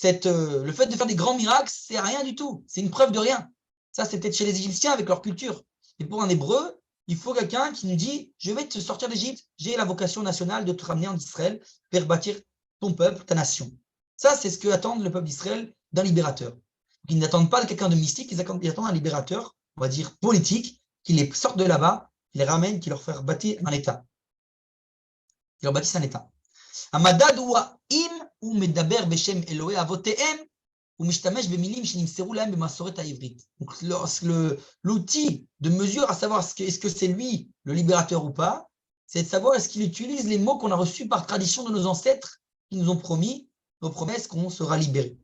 S1: le fait de faire des grands miracles, c'est rien du tout. C'est une preuve de rien. Ça, c'est peut-être chez les Égyptiens avec leur culture. Et pour un hébreu, il faut quelqu'un qui nous dit, je vais te sortir d'Égypte, j'ai la vocation nationale de te ramener en Israël, faire bâtir ton peuple, ta nation. Ça, c'est ce que attendent le peuple d'Israël d'un libérateur. Ils n'attendent pas quelqu'un de mystique, ils attendent un libérateur, on va dire politique, qui les sorte de là-bas, qui les ramène, qui leur fait bâtir un État. Qui leur bâtisse un État. Amadad ou im ou medaber beshem Elohé avotehem ou mishtamesh bemilim shenimseru lahem bemasoret haïvrit. Donc l'outil de mesure à savoir est-ce que c'est lui le libérateur ou pas, c'est de savoir est-ce qu'il utilise les mots qu'on a reçus par tradition de nos ancêtres qui nous ont promis nos promesses qu'on sera libéré.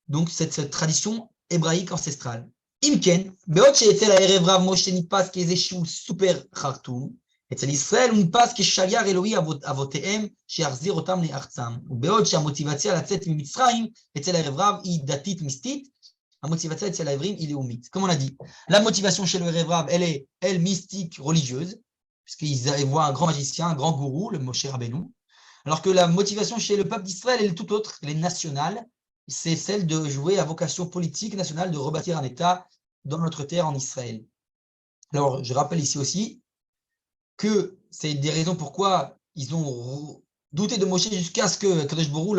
S1: Donc cette tradition hébraïque ancestrale. Imken, beot she'etzel ha'erev rav Moshe nitpas ke'ezeshu super chartum. אצל ישראל הוא נתפס כשליח אלוהי אבותיהם שיחזיר אותם לארצם. ובעוד שהמוטיבציה לצאת ממצרים אצל הערב רב היא דתית מיסטית, המוטיבציה אצל העברים היא לאומית. Comme on a dit, la motivation chez le Erev Rav, elle est, mystique, religieuse, puisqu'ils voient un grand magicien, un grand gourou, le Moshe Rabbeinu, alors que la motivation chez le peuple d'Israël, elle est tout autre, elle est nationale, c'est celle de jouer à vocation politique nationale, de rebâtir un État dans notre terre en Israël. Alors, je rappelle ici aussi que c'est des raisons pourquoi ils ont douté de Moshe jusqu'à ce que Kadosh Baruch Hu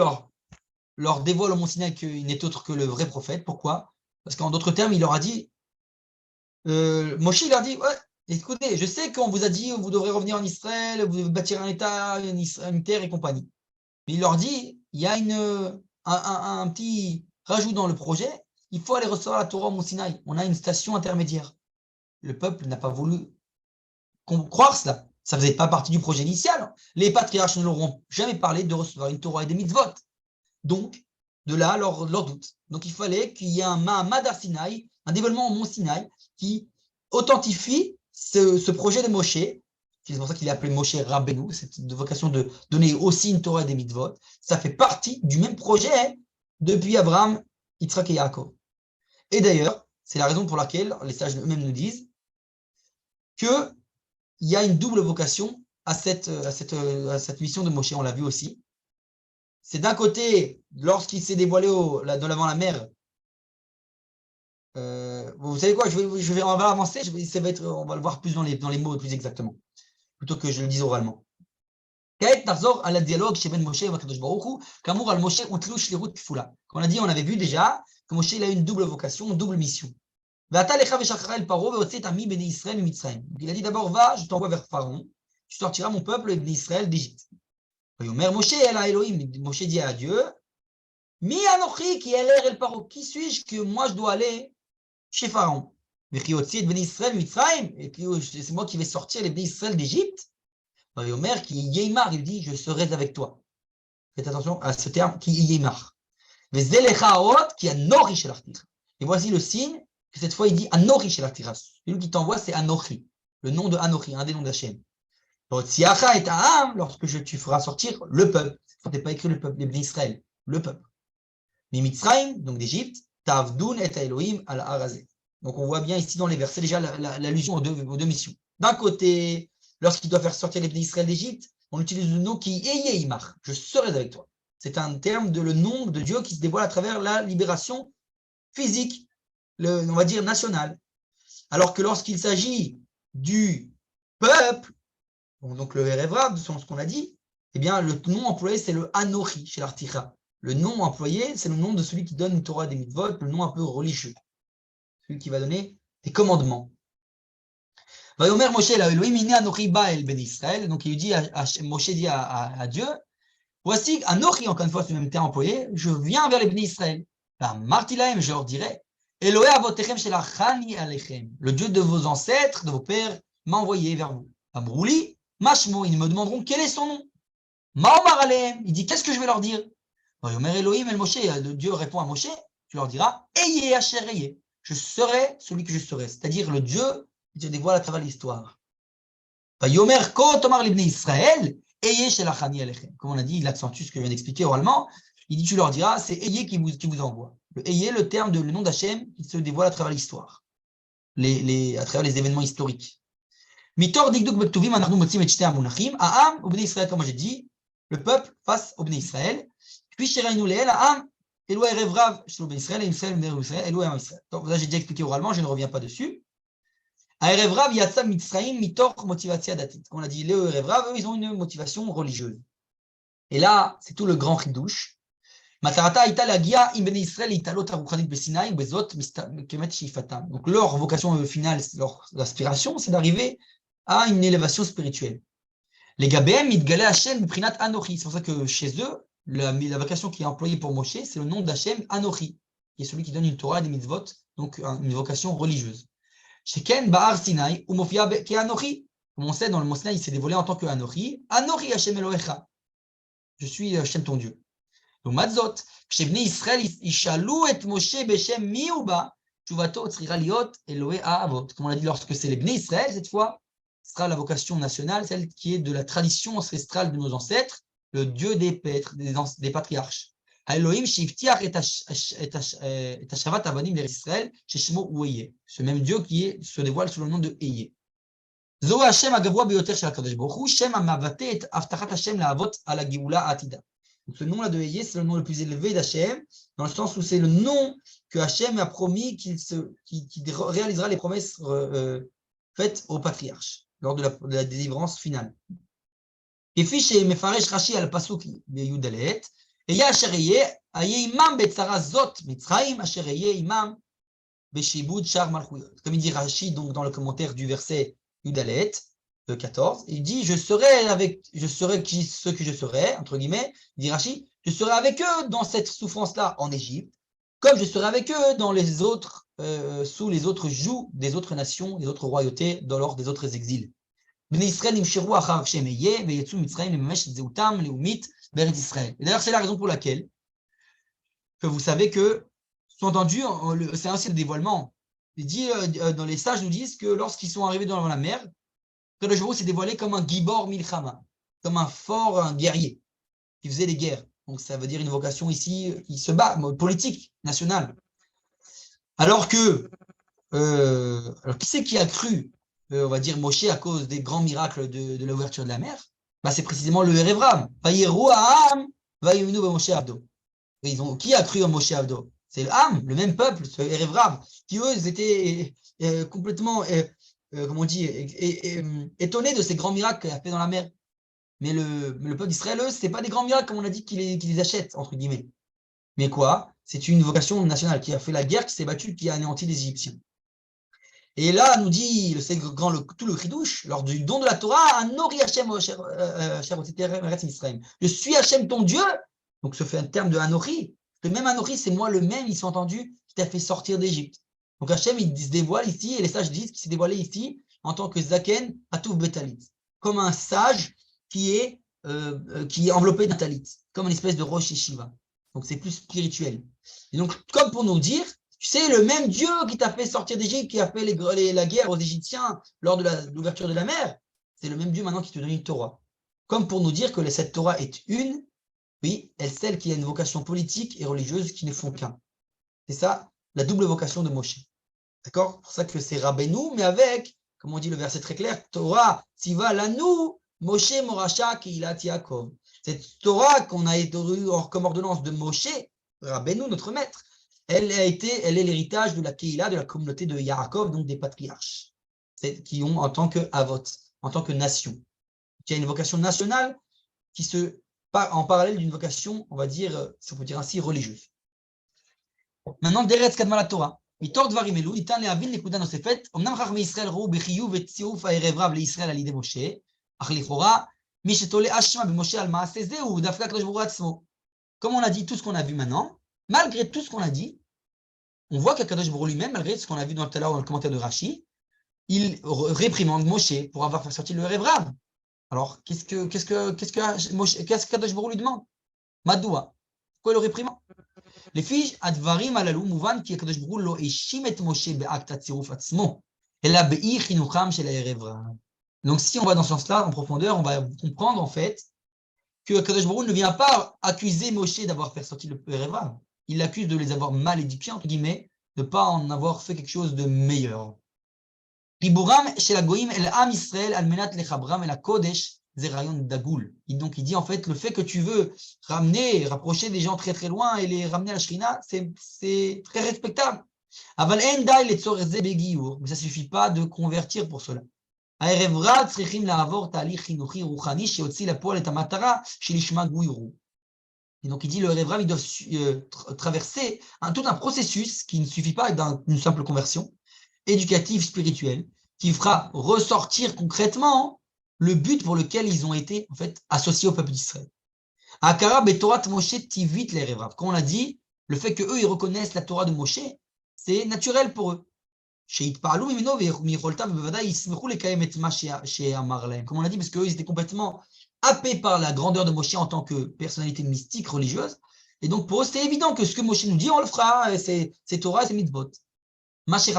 S1: leur dévoile au Mont Sinaï qu'il n'est autre que le vrai prophète. Pourquoi? Parce qu'en d'autres termes, il leur a dit, Moshe il leur dit, ouais, écoutez, je sais qu'on vous a dit, vous devrez revenir en Israël, vous devez bâtir un État, une terre et compagnie. Mais il leur dit, il y a un petit rajout dans le projet, il faut aller recevoir la Torah au Mont Sinaï. On a une station intermédiaire. Le peuple n'a pas voulu croire cela. Ça ne faisait pas partie du projet initial. Les patriarches ne leur ont jamais parlé de recevoir une Torah et des mitzvot. Donc, de là, leur doute. Donc, il fallait qu'il y ait un Mahamad Sinaï, un dévoilement au Mont Sinaï, qui authentifie ce projet de Moshe C'est pour ça qu'il est appelé Moshe Rabbeinu, cette vocation de donner aussi une Torah et des mitzvot. Ça fait partie du même projet depuis Abraham, Yitzhak et Yaakov. Et d'ailleurs, c'est la raison pour laquelle les sages eux-mêmes nous disent qu'il y a une double vocation à cette mission de Moshe, on l'a vu aussi. C'est d'un côté, lorsqu'il s'est dévoilé devant la mer, vous savez quoi, on va avancer, on va le voir plus dans les mots plus exactement, plutôt que je le dise oralement. Comme on a dit, on avait vu déjà que Moshe il a une double vocation, une double mission. Il a dit d'abord, va, je t'envoie vers Pharaon, tu sortiras mon peuple d'Israël d'Égypte. Moshe dit à Dieu, qui suis-je que moi je dois aller chez Pharaon? Et puis c'est moi qui vais sortir les Israël d'Égypte. Il dit, je serai avec toi. Faites attention à ce terme, qui yémar. Et voici le signe que cette fois il dit Anori chez l'artira. Celui qui t'envoie, c'est Anochi, le nom de Anochi, un des noms d'Hachem. Lorsque tu feras sortir le peuple, il n'est pas écrit le peuple, les bénis Israël, le peuple. Mimitzraim, donc d'Égypte, Tavdun et Elohim al Arazé. Donc on voit bien ici dans les versets déjà l'allusion aux deux missions. D'un côté, lorsqu'il doit faire sortir les bénis Israël d'Égypte, on utilise le nom qui est Yéimar, je serai avec toi. C'est un terme de le nom de Dieu qui se dévoile à travers la libération physique, on va dire nationale. Alors que lorsqu'il s'agit du peuple, donc le Erevrav, ce qu'on a dit, eh bien le nom employé c'est le Anochi chez l'articha. Le nom employé, c'est le nom de celui qui donne une Torah des mitzvot, le nom un peu religieux, celui qui va donner des commandements. Vayomer Moshe la Elohim ine Anochi ba'el ben Israël. Donc il dit Moshe dit à Dieu, voici Anochi, encore une fois, c'est le même terme employé, je viens vers les bénis Israël. Martilaim, je leur dirai, Elohe avotechem shelachani alechem. Le Dieu de vos ancêtres, de vos pères, m'a envoyé vers vous. Amrouli, mashmo, ils me demanderont quel est son nom. Maomar alehem, il dit qu'est-ce que je vais leur dire? Vayomer Elohim el Moshe, Dieu répond à Moshe, tu leur diras, Eye asher eye, je serai celui que je serai, c'est-à-dire le Dieu qui te dévoile à travers l'histoire. Vayomer ko tomar libnei Israël, Eye shelachani alechem. Comme on a dit, il accentue ce que je viens d'expliquer oralement. Il dit, tu leur diras, c'est Eye qui vous envoie. Le Eye, le terme le nom d'Hachem qui se dévoile à travers l'histoire, à travers les événements historiques. Mitor dikduk bektuvim anachnu motzim et shte hamunachim, ha'am ou bnei Israël, comme j'ai dit, le peuple face au bnei Israël. Puis sherainu leel ha'am, Elohe revrav shelo bnei Israël, et Israël bnei Israël, Elohe am Israël. Donc là, j'ai déjà expliqué oralement, je ne reviens pas dessus. Ha'erevrav yatsa mitzraim mitor motivatia datit. Comme on a dit, les Erevrav, eux, ils ont une motivation religieuse. Et là, c'est tout le grand chidouche. Donc leur vocation finale, leur aspiration, c'est d'arriver à une élévation spirituelle. Les Gabéem, c'est pour ça que chez eux, la vocation qui est employée pour Moshe, c'est le nom d'Hachem Anochi, qui est celui qui donne une Torah et des mitzvot, donc une vocation religieuse. Sheken Ba'ar Sinai, Umofia qui Anochi. Comme on sait, dans le Mont Sinaï, il s'est dévoilé en tant que Anochi. Anochi Hachem Elohecha. Je suis Hachem ton Dieu. לעומת זאת, כשבני ישראל ישאלו את משה בשם מי הוא בא, תשובתו צריכה להיות אלוהי האבות. Comme on a dit, lorsque c'est les Bnei Israël, cette fois, ce sera la vocation nationale, celle qui est de la tradition ancestrale de nos ancêtres, le Dieu des pêtres, des patriarches. האלוהים שהבטיח את השבת הבנים לארץ ישראל, ששמו הוא איה. Ce même Dieu qui se dévoile sous le nom de Eye. זהו השם הגבוה ביותר של הקדוש ברוך הוא, שם המבטא את הבטחת השם לאבות על הגאולה העתידה. Donc, ce nom-là de Eye, c'est le nom le plus élevé d'Hachem, dans le sens où c'est le nom que Hachem a promis qu'il réalisera les promesses faites au patriarche lors de la délivrance finale. Et puis, chez Mefaresh Rashi al Pasuk Yudalet, Eya Asher Eye, Aye Imam Betzara Zot Mitzrayim, Asher Eye Imam Beshibud Shar Malchuyot. Comme il dit Rashi, donc dans le commentaire du verset Yudalet, 14, il dit je serai ce que je serai, entre guillemets, il dit Rashi, je serai avec eux dans cette souffrance-là en Égypte, comme je serai avec eux dans les autres, sous les autres jougs des autres nations, des autres royautés, lors des autres exils. Et d'ailleurs, c'est la raison pour laquelle que vous savez que, sous-entendu, c'est ainsi le dévoilement. Il dit, dans les sages nous disent que lorsqu'ils sont arrivés dans la mer, Kadosh Baruch Hu s'est dévoilé comme un Gibor Milchama, comme un guerrier qui faisait les guerres. Donc ça veut dire une vocation ici qui se bat, politique, nationale. Alors que, alors qui c'est qui a cru, on va dire, Moshe à cause des grands miracles de l'ouverture de la mer? Bah, c'est précisément le Erevram. Qui a cru en Moshe Abdo? C'est le Ham, le même peuple, ce Erevram, qui eux, ils étaient complètement, comment on dit, étonnés de ces grands miracles qu'il a fait dans la mer. Mais le peuple d'Israël, eux, ce n'est pas des grands miracles, comme on a dit, qui les achètent, entre guillemets. Mais quoi? C'est une vocation nationale qui a fait la guerre, qui s'est battue, qui a anéanti les Égyptiens. Et là, nous dit tout le Chidouche, lors du don de la Torah, Anori Hashem, je suis Hashem ton Dieu. Donc, ça fait un terme de Anori. Le même Anori, c'est moi le même, ils sont entendus, qui t'a fait sortir d'Égypte. Donc, Hashem, il se dévoile ici, et les sages disent qu'il s'est dévoilé ici en tant que Zaken Atouf Betalit, comme un sage qui est enveloppé d'un talit, comme une espèce de Rosh Yeshiva. Donc, c'est plus spirituel. Et donc, comme pour nous dire, tu sais, le même Dieu qui t'a fait sortir d'Égypte, qui a fait la guerre aux Égyptiens lors de l'ouverture de la mer, c'est le même Dieu maintenant qui te donne une Torah. Comme pour nous dire que cette Torah est une, oui, celle qui a une vocation politique et religieuse qui ne font qu'un. C'est ça, la double vocation de Moshe. D'accord? C'est pour ça que c'est Rabbeinu, mais avec, comme on dit le verset très clair, Torah, Tziva, Lanu, Moshe, Morasha, Keilat, Yaakov. Cette Torah qu'on a eu comme ordonnance de Moshe, Rabbeinu, notre maître, elle est l'héritage de la Keila, de la communauté de Yaakov, donc des patriarches, qui ont en tant que Avot, en tant que nation, qui a une vocation nationale en parallèle d'une vocation, on va dire, si on peut dire ainsi, religieuse. maintenant, Deretz Kadma la Torah. מתוך דברים אלו ניתן להבין נקודה נוספת, אמנם חכמי ישראל ראו בחיוב וצירוף הערב רב לישראל על ידי משה, אך לכאורה, מי שתולה אשמה במשה על מעשה זה הוא דווקא הקדוש ברוך הוא עצמו. Comme on a dit tout ce qu'on a vu maintenant, malgré tout ce qu'on a dit, on voit qu'Akadosh Baruch Hu lui-même, malgré ce qu'on a vu tout à l'heure dans le commentaire de Rashi, il réprimande Moshe pour avoir fait sortir le Erev Rav. Alors, qu'est-ce qu'Akadosh Baruch Hu lui demande? Madoua. Pourquoi il le réprimande? Les filles, advarim alalou, mouvan, qui Akadosh Baruch Hu lo eshim et Moshe be'akt hatziruf atzmo, ela be'i chinucham shel Erev Rav. Donc, si on va dans ce sens-là, en profondeur, on va comprendre en fait que Akadosh Baruch Hu ne vient pas accuser Moshe d'avoir fait sortir le Erev Rav. Il l'accuse de les avoir mal éduqués, entre guillemets, de ne pas en avoir fait quelque chose de meilleur. Riburam chez la Goïm, el Am Israël, almenat lechabram el Kodesh, zerayon dagoul. Donc il dit en fait, le fait que tu veux rapprocher des gens très très loin et les ramener à la Shrina, c'est très respectable. Aval en dai letzorze begiyur, mais ça ne suffit pas de convertir pour cela. הערב רב צריכים לעבור תהליך חינוכי רוחני שיוציא לפועל את המטרה שלשמה גוירו. Et donc il dit le Erev Rav, ils doivent traverser tout un processus qui ne suffit pas d'une simple conversion éducative, spirituelle, qui fera ressortir concrètement le but pour lequel ils ont été en fait associés au peuple d'Israël. Akara betorat Moshe tivit l'Erev Rav. Quand on a dit le fait qu'eux ils reconnaissent la Torah de Moshe, c'est naturel pour eux. Comme on a dit, parce qu'eux ils étaient complètement happés par la grandeur de Moshe en tant que personnalité mystique, religieuse. Et donc, pour eux, c'était évident que ce que Moshe nous dit, on le fera, c'est Torah, c'est mitzvot. Mais ce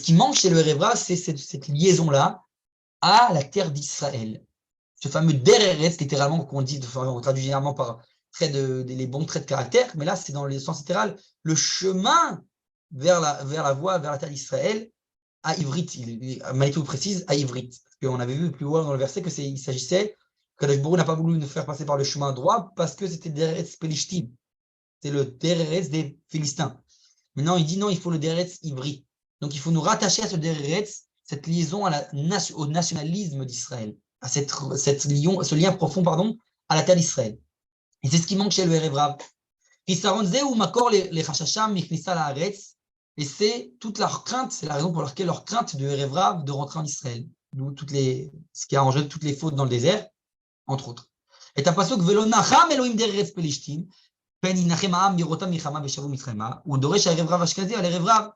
S1: qui manque chez le Erev Rav, c'est cette liaison-là à la terre d'Israël. Ce fameux Dereretz, littéralement, on traduit généralement par les bons traits de caractère, mais là, c'est dans le sens littéral, le chemin vers la voie, vers la terre d'Israël, à Ivrit. Manitou précise, à Ivrit. Parce qu'on avait vu plus loin dans le verset qu'il s'agissait, que Kadosh Baruch Hu n'a pas voulu nous faire passer par le chemin droit parce que c'était Dereretz Pelishtim. C'est le Dereretz des Philistins. Maintenant, il dit non, il faut le Dereretz Ivrit. Donc, il faut nous rattacher à ce Dereretz, cette liaison au nationalisme d'Israël, à ce lien profond à la terre d'Israël. Et c'est ce qui manque chez le Erev Rav. Et c'est toute leur crainte, c'est la raison pour laquelle leur crainte de Erev Rav de rentrer en Israël. D'où ce qui a engendré toutes les fautes dans le désert, entre autres. Et un pasuk velo nacham Elohim deretz pelishtim, pen yinachem ha'am mirotam milchama veshavu mitzrayma, ou doresh Erev Rav ashkazi al Erev Rav.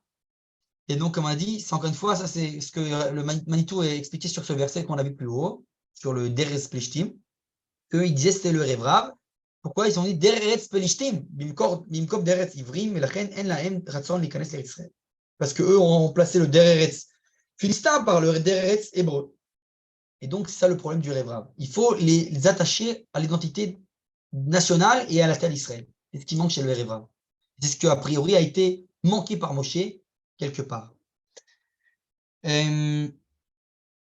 S1: Et donc, comme on a dit, c'est encore une fois, ça c'est ce que le Manitou a expliqué sur ce verset qu'on a vu plus haut, sur le Deretz Pelishtim, qu'il disait c'était le Erev Rav, Pourquoi ils ont dit Deretz Pelishtim, Bimkop Deretz Ivrim, et la reine En Lahem Ratson Likanes l'Israël. Parce qu'eux ont remplacé le Deretz philistin par le Deretz hébreu. Et donc, c'est ça le problème du Erev Rav. Il faut les attacher à l'identité nationale et à la terre d'Israël. C'est ce qui manque chez le Erev Rav. C'est ce qui, a priori, a été manqué par Moshe quelque part.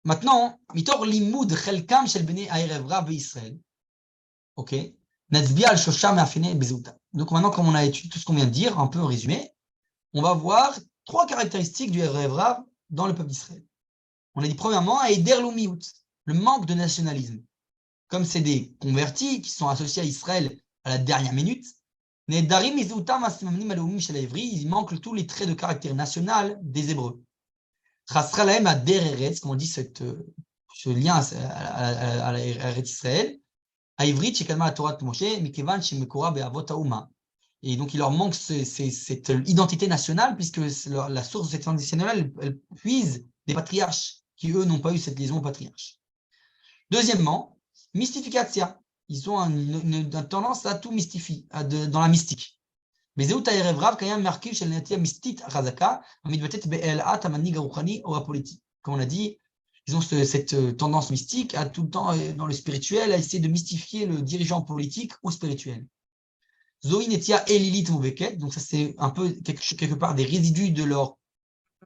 S1: Maintenant, Mitor Limoud Chelkam Shel Bnei Erev Rav Israël. Ok. Natzbia al Shosha Me'afene Bezouta. Donc maintenant, comme on a étudié tout ce qu'on vient de dire, un peu en résumé, on va voir 3 caractéristiques du Erev Rav dans le peuple d'Israël. On a dit premièrement, Eider Lumiout, le manque de nationalisme. Comme c'est des convertis qui sont associés à Israël à la dernière minute, il manque tous les traits de caractère national des Hébreux. Comme on dit, ce lien à Israël, à Ivrit, la Torah de Moshe, et donc il leur manque cette identité nationale, puisque la source de cette identité nationale, elle puise des patriarches qui, eux, n'ont pas eu cette liaison aux patriarches. Deuxièmement, mystificatia. Ils ont une tendance à tout mystifier, dans la mystique. Mais Zéout Erev Rav, quand même marqué chez l'Natia mystique Razaka, peut-être Be'elat Amanig Rouchani ou politique. Comme on a dit, ils ont cette tendance mystique à tout le temps, dans le spirituel, à essayer de mystifier le dirigeant politique ou spirituel. Zoï Netia Elilit Moubeket, donc ça c'est un peu quelque part des résidus de leur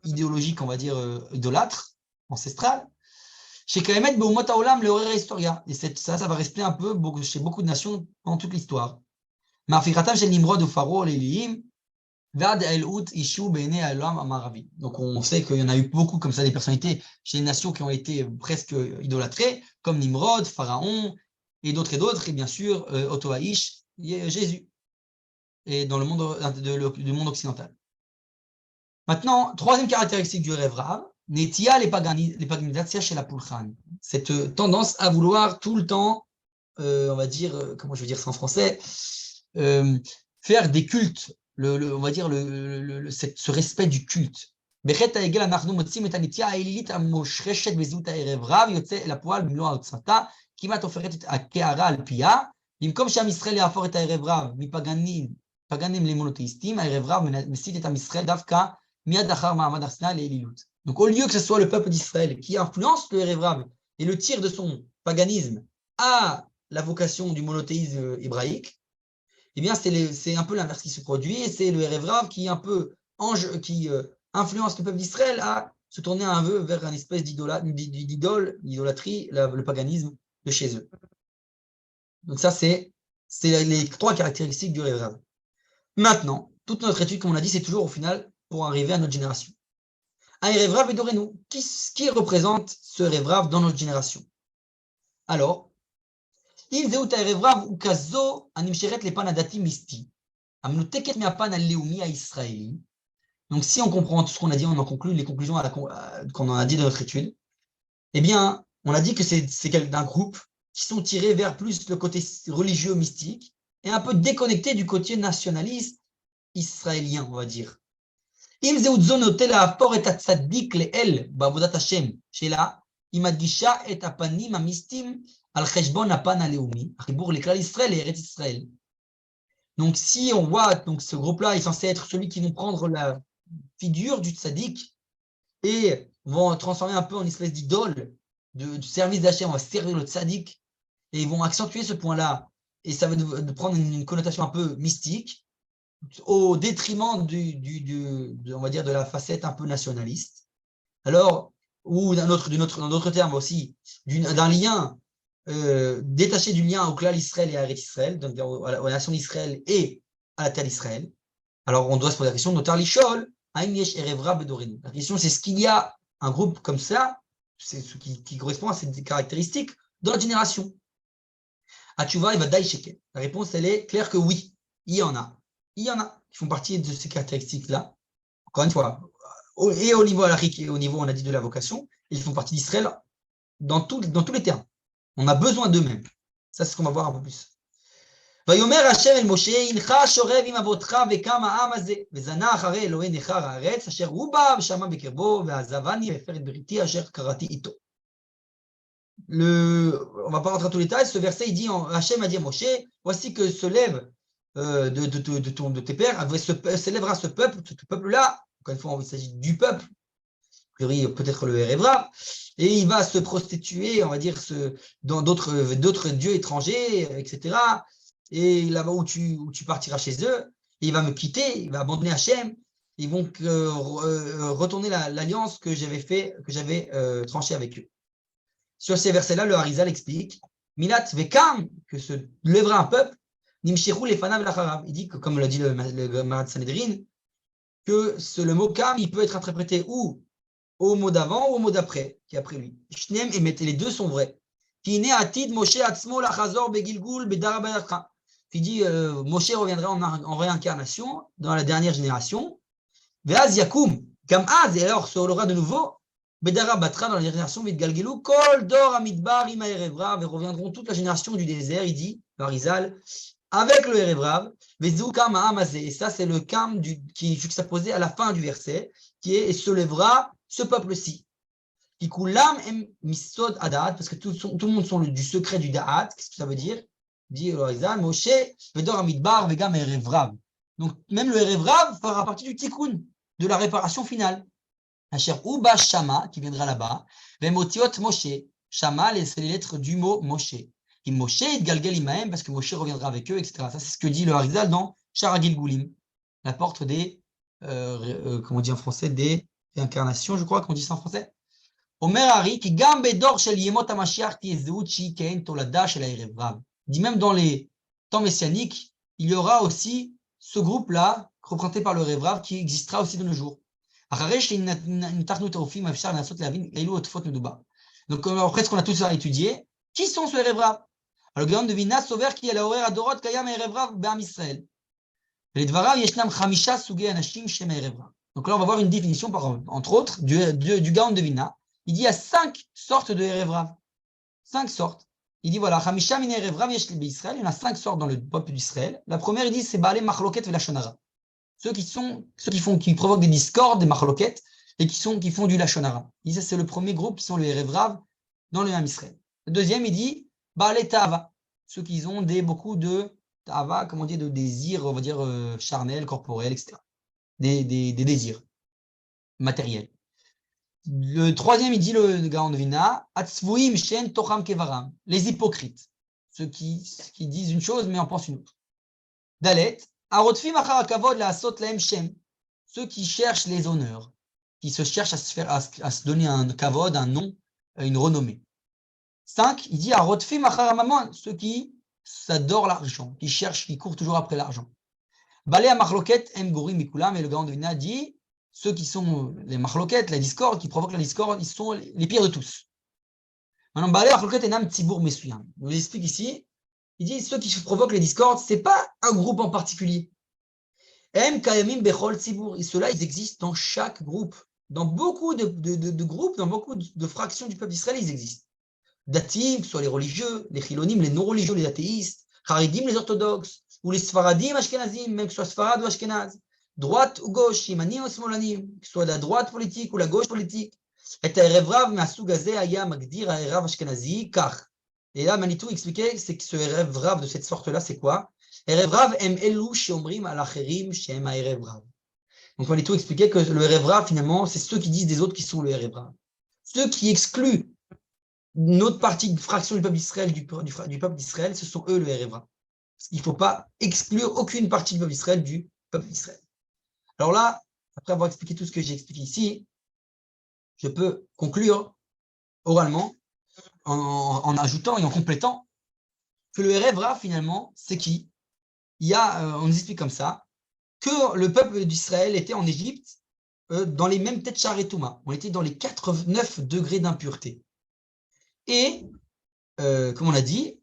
S1: idéologie, on va dire, idolâtre, ancestrale. Chez Kaemet, Beumot Haolam, le Horera Historia. Et ça va rester un peu chez beaucoup de nations pendant toute l'histoire. Ma'afiratam chez Nimrod ou Pharaon, les Lihim,Vad El-Out, Ishu, Bene, Alam, Amaravi. Donc on sait qu'il y en a eu beaucoup comme ça, des personnalités chez les nations qui ont été presque idolâtrées, comme Nimrod, Pharaon, et d'autres, et bien sûr, Otto Haïch, Jésus, et dans le monde, du monde occidental. Maintenant, troisième caractéristique du Erev Rav, Netia les paganisatia chez la Pulchan. Cette tendance à vouloir tout le temps, on va dire, comment je veux dire ça en français, faire des cultes, on va dire ce respect du culte. במקום שעם ישראל יהפוך את הערב רב מפגנים למונותאיסטים, הערב רב מסית את עם ישראל דווקא מיד אחר מעמד הר סיני לאלילות. Donc au lieu que ce soit le peuple d'Israël qui influence le Erev Rav et le tire de son paganisme à la vocation du monothéisme hébraïque, eh bien c'est un peu l'inverse qui se produit, et c'est le Erev Rav qui influence le peuple d'Israël à se tourner un peu vers une espèce d'idolâtrie, le paganisme de chez eux. Donc ça, c'est les 3 caractéristiques du Erev Rav. Maintenant, toute notre étude, comme on l'a dit, c'est toujours au final pour arriver à notre génération. Un Erev Rav et Dorenu. Qui représente ce Erev Rav dans notre génération? Alors, אם זהות הערב רב הוא כזו הנמשכת לפן הדתי מיסטי, המנותקת מהפן הלאומי הישראלי. Donc si on comprend tout ce qu'on a dit, on en conclut les conclusions qu'on en a dit dans notre étude, eh bien, on a dit que c'est d'un groupe qui sont tirés vers plus le côté religieux mystique et un peu déconnectés du côté nationaliste israélien, on va dire. אם זהות זו נוטה להפוך את הצדיק לאל בעבודת השם שלה, היא מדגישה את הפנים המיסטיים על חשבון הפן הלאומי, החיבור לכלל ישראל לארץ ישראל. Donc si on voit, donc ce groupe-là est censé être celui qui vont prendre la figure du tzaddik et vont transformer un peu en espèce d'idole du service d'Hachem, on va servir le tzaddik, et ils vont accentuer ce point-là, et ça va prendre une connotation un peu mystique, au détriment on va dire, de la facette un peu nationaliste. Alors, ou dans d'autres termes aussi, d'un lien détaché du lien au clan Israël et à Eretz Israël, donc à la nation d'Israël et à la terre d'Israël. Alors, on doit se poser la question, Notar Lishol, Haïm Yesh Erev Rav Bedorenu. La question, c'est ce qu'il y a un groupe comme ça, c'est ce qui correspond à ces caractéristiques dans notre génération. Atchouva, il va daïcheke. La réponse, elle est claire que oui, il y en a. Il y en a qui font partie de ces caractéristiques-là. Encore une fois, et au niveau halachique et au niveau, on a dit, de la vocation, ils font partie d'Israël dans tous les termes. On a besoin d'eux-mêmes. Ça, c'est ce qu'on va voir un peu plus. ויאמר השם אל משה, הנך שורב עם אבותך וקם העם הזה, וזנה אחרי אלוהי נכר הארץ, אשר הוא בא ושמע בקרבו, ועזבני והפר את בריתי אשר קראתי איתו. on ne va pas rentrer dans tous les détails, ce verset, il dit, Hachem a dit à Moshe, voici que se lève de tes pères, s'élèvera ce peuple-là, encore une fois, il s'agit du peuple, peut-être le Hérévra, et il va se prostituer, on va dire, dans d'autres dieux étrangers, etc. Et là-bas où tu partiras chez eux, il va me quitter, il va abandonner Hachem, ils vont retourner l'alliance que j'avais tranchée avec eux. Sur ces versets-là, le Harizal explique Minat vekam, que se lèvera un peuple, nimshiru lefanav lacharav. Il dit que, comme l'a dit le Marat Sanhedrin, que le mot kam, il peut être interprété ou au mot d'avant ou au mot d'après, qui est après lui. Shneem et les deux sont vrais. Qui atid Moshe atzmo lachazor begilgul bedara bayatra. Qui dit Moshe reviendra en réincarnation dans la dernière génération. Veaz yakum, kam az, et alors se relèvera de nouveau. Bedara Batra dans la génération Vidgalgelou, Kol Dor Amidbar Ima Erevrav, et reviendront toute la génération du désert, il dit, Harizal, avec le Erevrav, Vezou Kam Amazé, et ça c'est le Kam qui est juxtaposé à la fin du verset, qui est et se lèvera ce peuple-ci. Qui Kulam Em Misod Adat, parce que tout le monde sont du secret du Da'at, qu'est-ce que ça veut dire? Dit le Harizal, Moshe, Vedor Amidbar, Vegam Erevrav. Donc même le Erevrav fera partie du Tikkun, de la réparation finale. Asher Uba Shama, qui viendra là-bas, Vemotiot Moshe. Shama, c'est les lettres du mot Moshe. Et Moshe, Galgal Imaem, parce que Moshe reviendra avec eux, etc. Ça, c'est ce que dit le Harizal dans Sharagil Goulim, la porte des, comment on dit en français, des réincarnations, je crois qu'on dit ça en français. Omer Hari, qui Gambe Dor Shel Yemot HaMashiach Tiezeuchi Ken Tolada Shel Ha'erev Rav. Dit même dans les temps messianiques, il y aura aussi ce groupe-là, représenté par le Ha'erev Rav, qui existera aussi de nos jours. Donc, après ce qu'on a tous étudié, qui sont ce Erev Rav? Alors, le Gaon de Vina s'ouvert qui est la Orer Adorot Kayam Erev Rav Be'am Israël. Les Dvarav Yeshnam Chamisha Sugei Anashim Shem Erev Rav. Donc là, on va voir une définition, entre autres, du Gaon de Vina. Il dit il y a 5 sortes de Erev Rav. 5 sortes. Il dit voilà, Chamisha Min Erev Rav Yesh Israël. Il y en a 5 sortes dans le peuple d'Israël. La première, il dit c'est Baalei Machloket Velashonara. Ceux qui provoquent des discordes, des machloquettes, et qui font du lachonara. Il dit ça, c'est le premier groupe qui sont les Erev Rav dans le Ham Israël. Le deuxième, il dit Baalei Ta'ava, ceux qui ont beaucoup de Ta'ava, comment dire, de désirs, on va dire charnels, corporels, etc. Des désirs matériels. Le troisième, il dit le Gaon de Vina Atzvuim Shen Tocham Kevaram, les hypocrites, ceux qui disent une chose mais en pensent une autre. Dalet ceux qui cherchent les honneurs, qui se cherchent à se donner un kavod, un nom, une renommée. 5, il dit ceux qui s'adorent l'argent, qui courent toujours après l'argent. Balé à machloket em gorim mikulam, et le Gaon de Vina dit ceux qui sont les machloket, la discorde, qui provoquent la discorde, ils sont les pires de tous. Maintenant, balé à machloket enam tzibour mesuyam. On vous explique ici. Il dit ceux qui provoquent les discordes, ce n'est pas un groupe en particulier. Et ceux-là, ils existent dans chaque groupe. Dans beaucoup de groupes, dans beaucoup de fractions du peuple d'Israël, ils existent. Datim, que ce soit les religieux, les chilonim, les non-religieux, les athéistes, charidim, les orthodoxes, ou les sfaradim, ashkenazim, même que ce soit sfarad ou ashkenaz, droite ou gauche, yimanim ou smolanim, que ce soit la droite politique ou la gauche politique. Et Erev Rav, מהסוג הזה היה מגדיר הרב אשכנזי כך. Et là, Manitou expliquait c'est que ce Erev Rav de cette sorte-là, c'est quoi? Erev Rav em elu sheomrim al acherim shem Erev Rav. Donc Manitou expliquait que le Erev Rav, finalement, c'est ceux qui disent des autres qui sont le Erev Rav. Ceux qui excluent une autre partie, une fraction du peuple d'Israël, du peuple d'Israël, ce sont eux le Erev Rav. Parce qu'il ne faut pas exclure aucune partie du peuple d'Israël du peuple d'Israël. Alors là, après avoir expliqué tout ce que j'ai expliqué ici, je peux conclure oralement en ajoutant et en complétant que le Erev Rav, finalement, c'est qui? On nous explique comme ça, que le peuple d'Israël était en Égypte dans les mêmes têtes char et Touma. On était dans les 89 degrés d'impureté. Et, comme on a dit,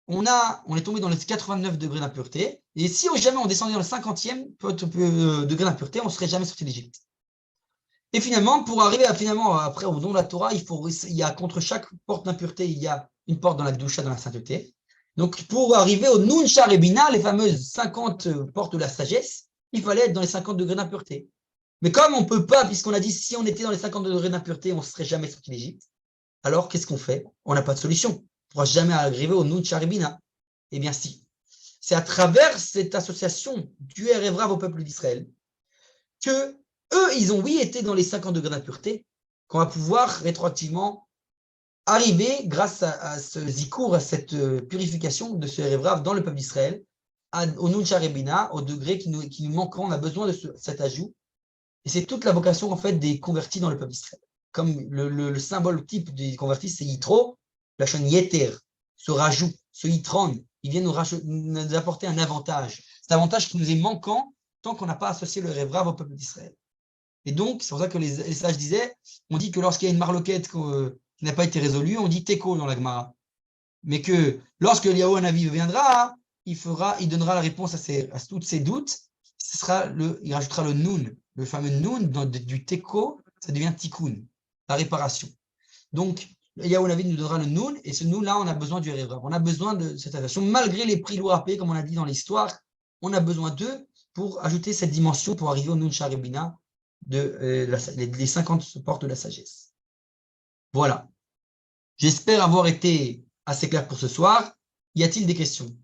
S1: on est tombé dans les 89 degrés d'impureté. Et si jamais on descendait dans le 50e degré d'impureté, on ne serait jamais sorti d'Égypte. Et finalement, pour arriver après au don de la Torah, il y a contre chaque porte d'impureté, il y a une porte dans la Kedusha, dans la sainteté. Donc, pour arriver au Nun Shar et Bina, les fameuses 50 portes de la sagesse, il fallait être dans les 50 degrés d'impureté. Mais comme on ne peut pas, puisqu'on a dit si on était dans les 50 degrés d'impureté, on ne serait jamais sorti d'Égypte, Alors, qu'est-ce qu'on fait? On n'a pas de solution. On ne pourra jamais arriver au Nun Charibina. Eh bien, si. C'est à travers cette association du Erev au peuple d'Israël que eux, ils ont, oui, été dans les 50 degrés d'impureté, qu'on va pouvoir rétroactivement arriver, grâce à ce zikour, à cette purification de ce Erev dans le peuple d'Israël, au Nun Charibina, au degré qui nous manquant. On a besoin de cet ajout. Et c'est toute la vocation, en fait, des convertis dans le peuple d'Israël. Comme le symbole type des convertis, c'est Yitro, la chaîne Yeter, ce rajout, ce Yitron, il vient nous apporter un avantage. Cet avantage qui nous est manquant tant qu'on n'a pas associé le Erev Rav au peuple d'Israël. Et donc, c'est pour ça que les sages disaient, on dit que lorsqu'il y a une marloquette qui n'a pas été résolue, on dit Teko dans la Gemara. Mais que lorsque Eliyahu Hanavi viendra, il donnera la réponse à tous ces doutes. Il rajoutera le Nun, le fameux Nun du Teko, ça devient Tikkun, la réparation. Donc, Eliyahu Hanavi nous donnera le Nun, et ce Nun-là, on a besoin du Erev Rav. On a besoin de cette adaptation, malgré les prix lourds à payer, comme on a dit dans l'histoire, on a besoin d'eux pour ajouter cette dimension, pour arriver au Nun Charibina, les 50 portes de la sagesse. Voilà. J'espère avoir été assez clair pour ce soir. Y a-t-il des questions?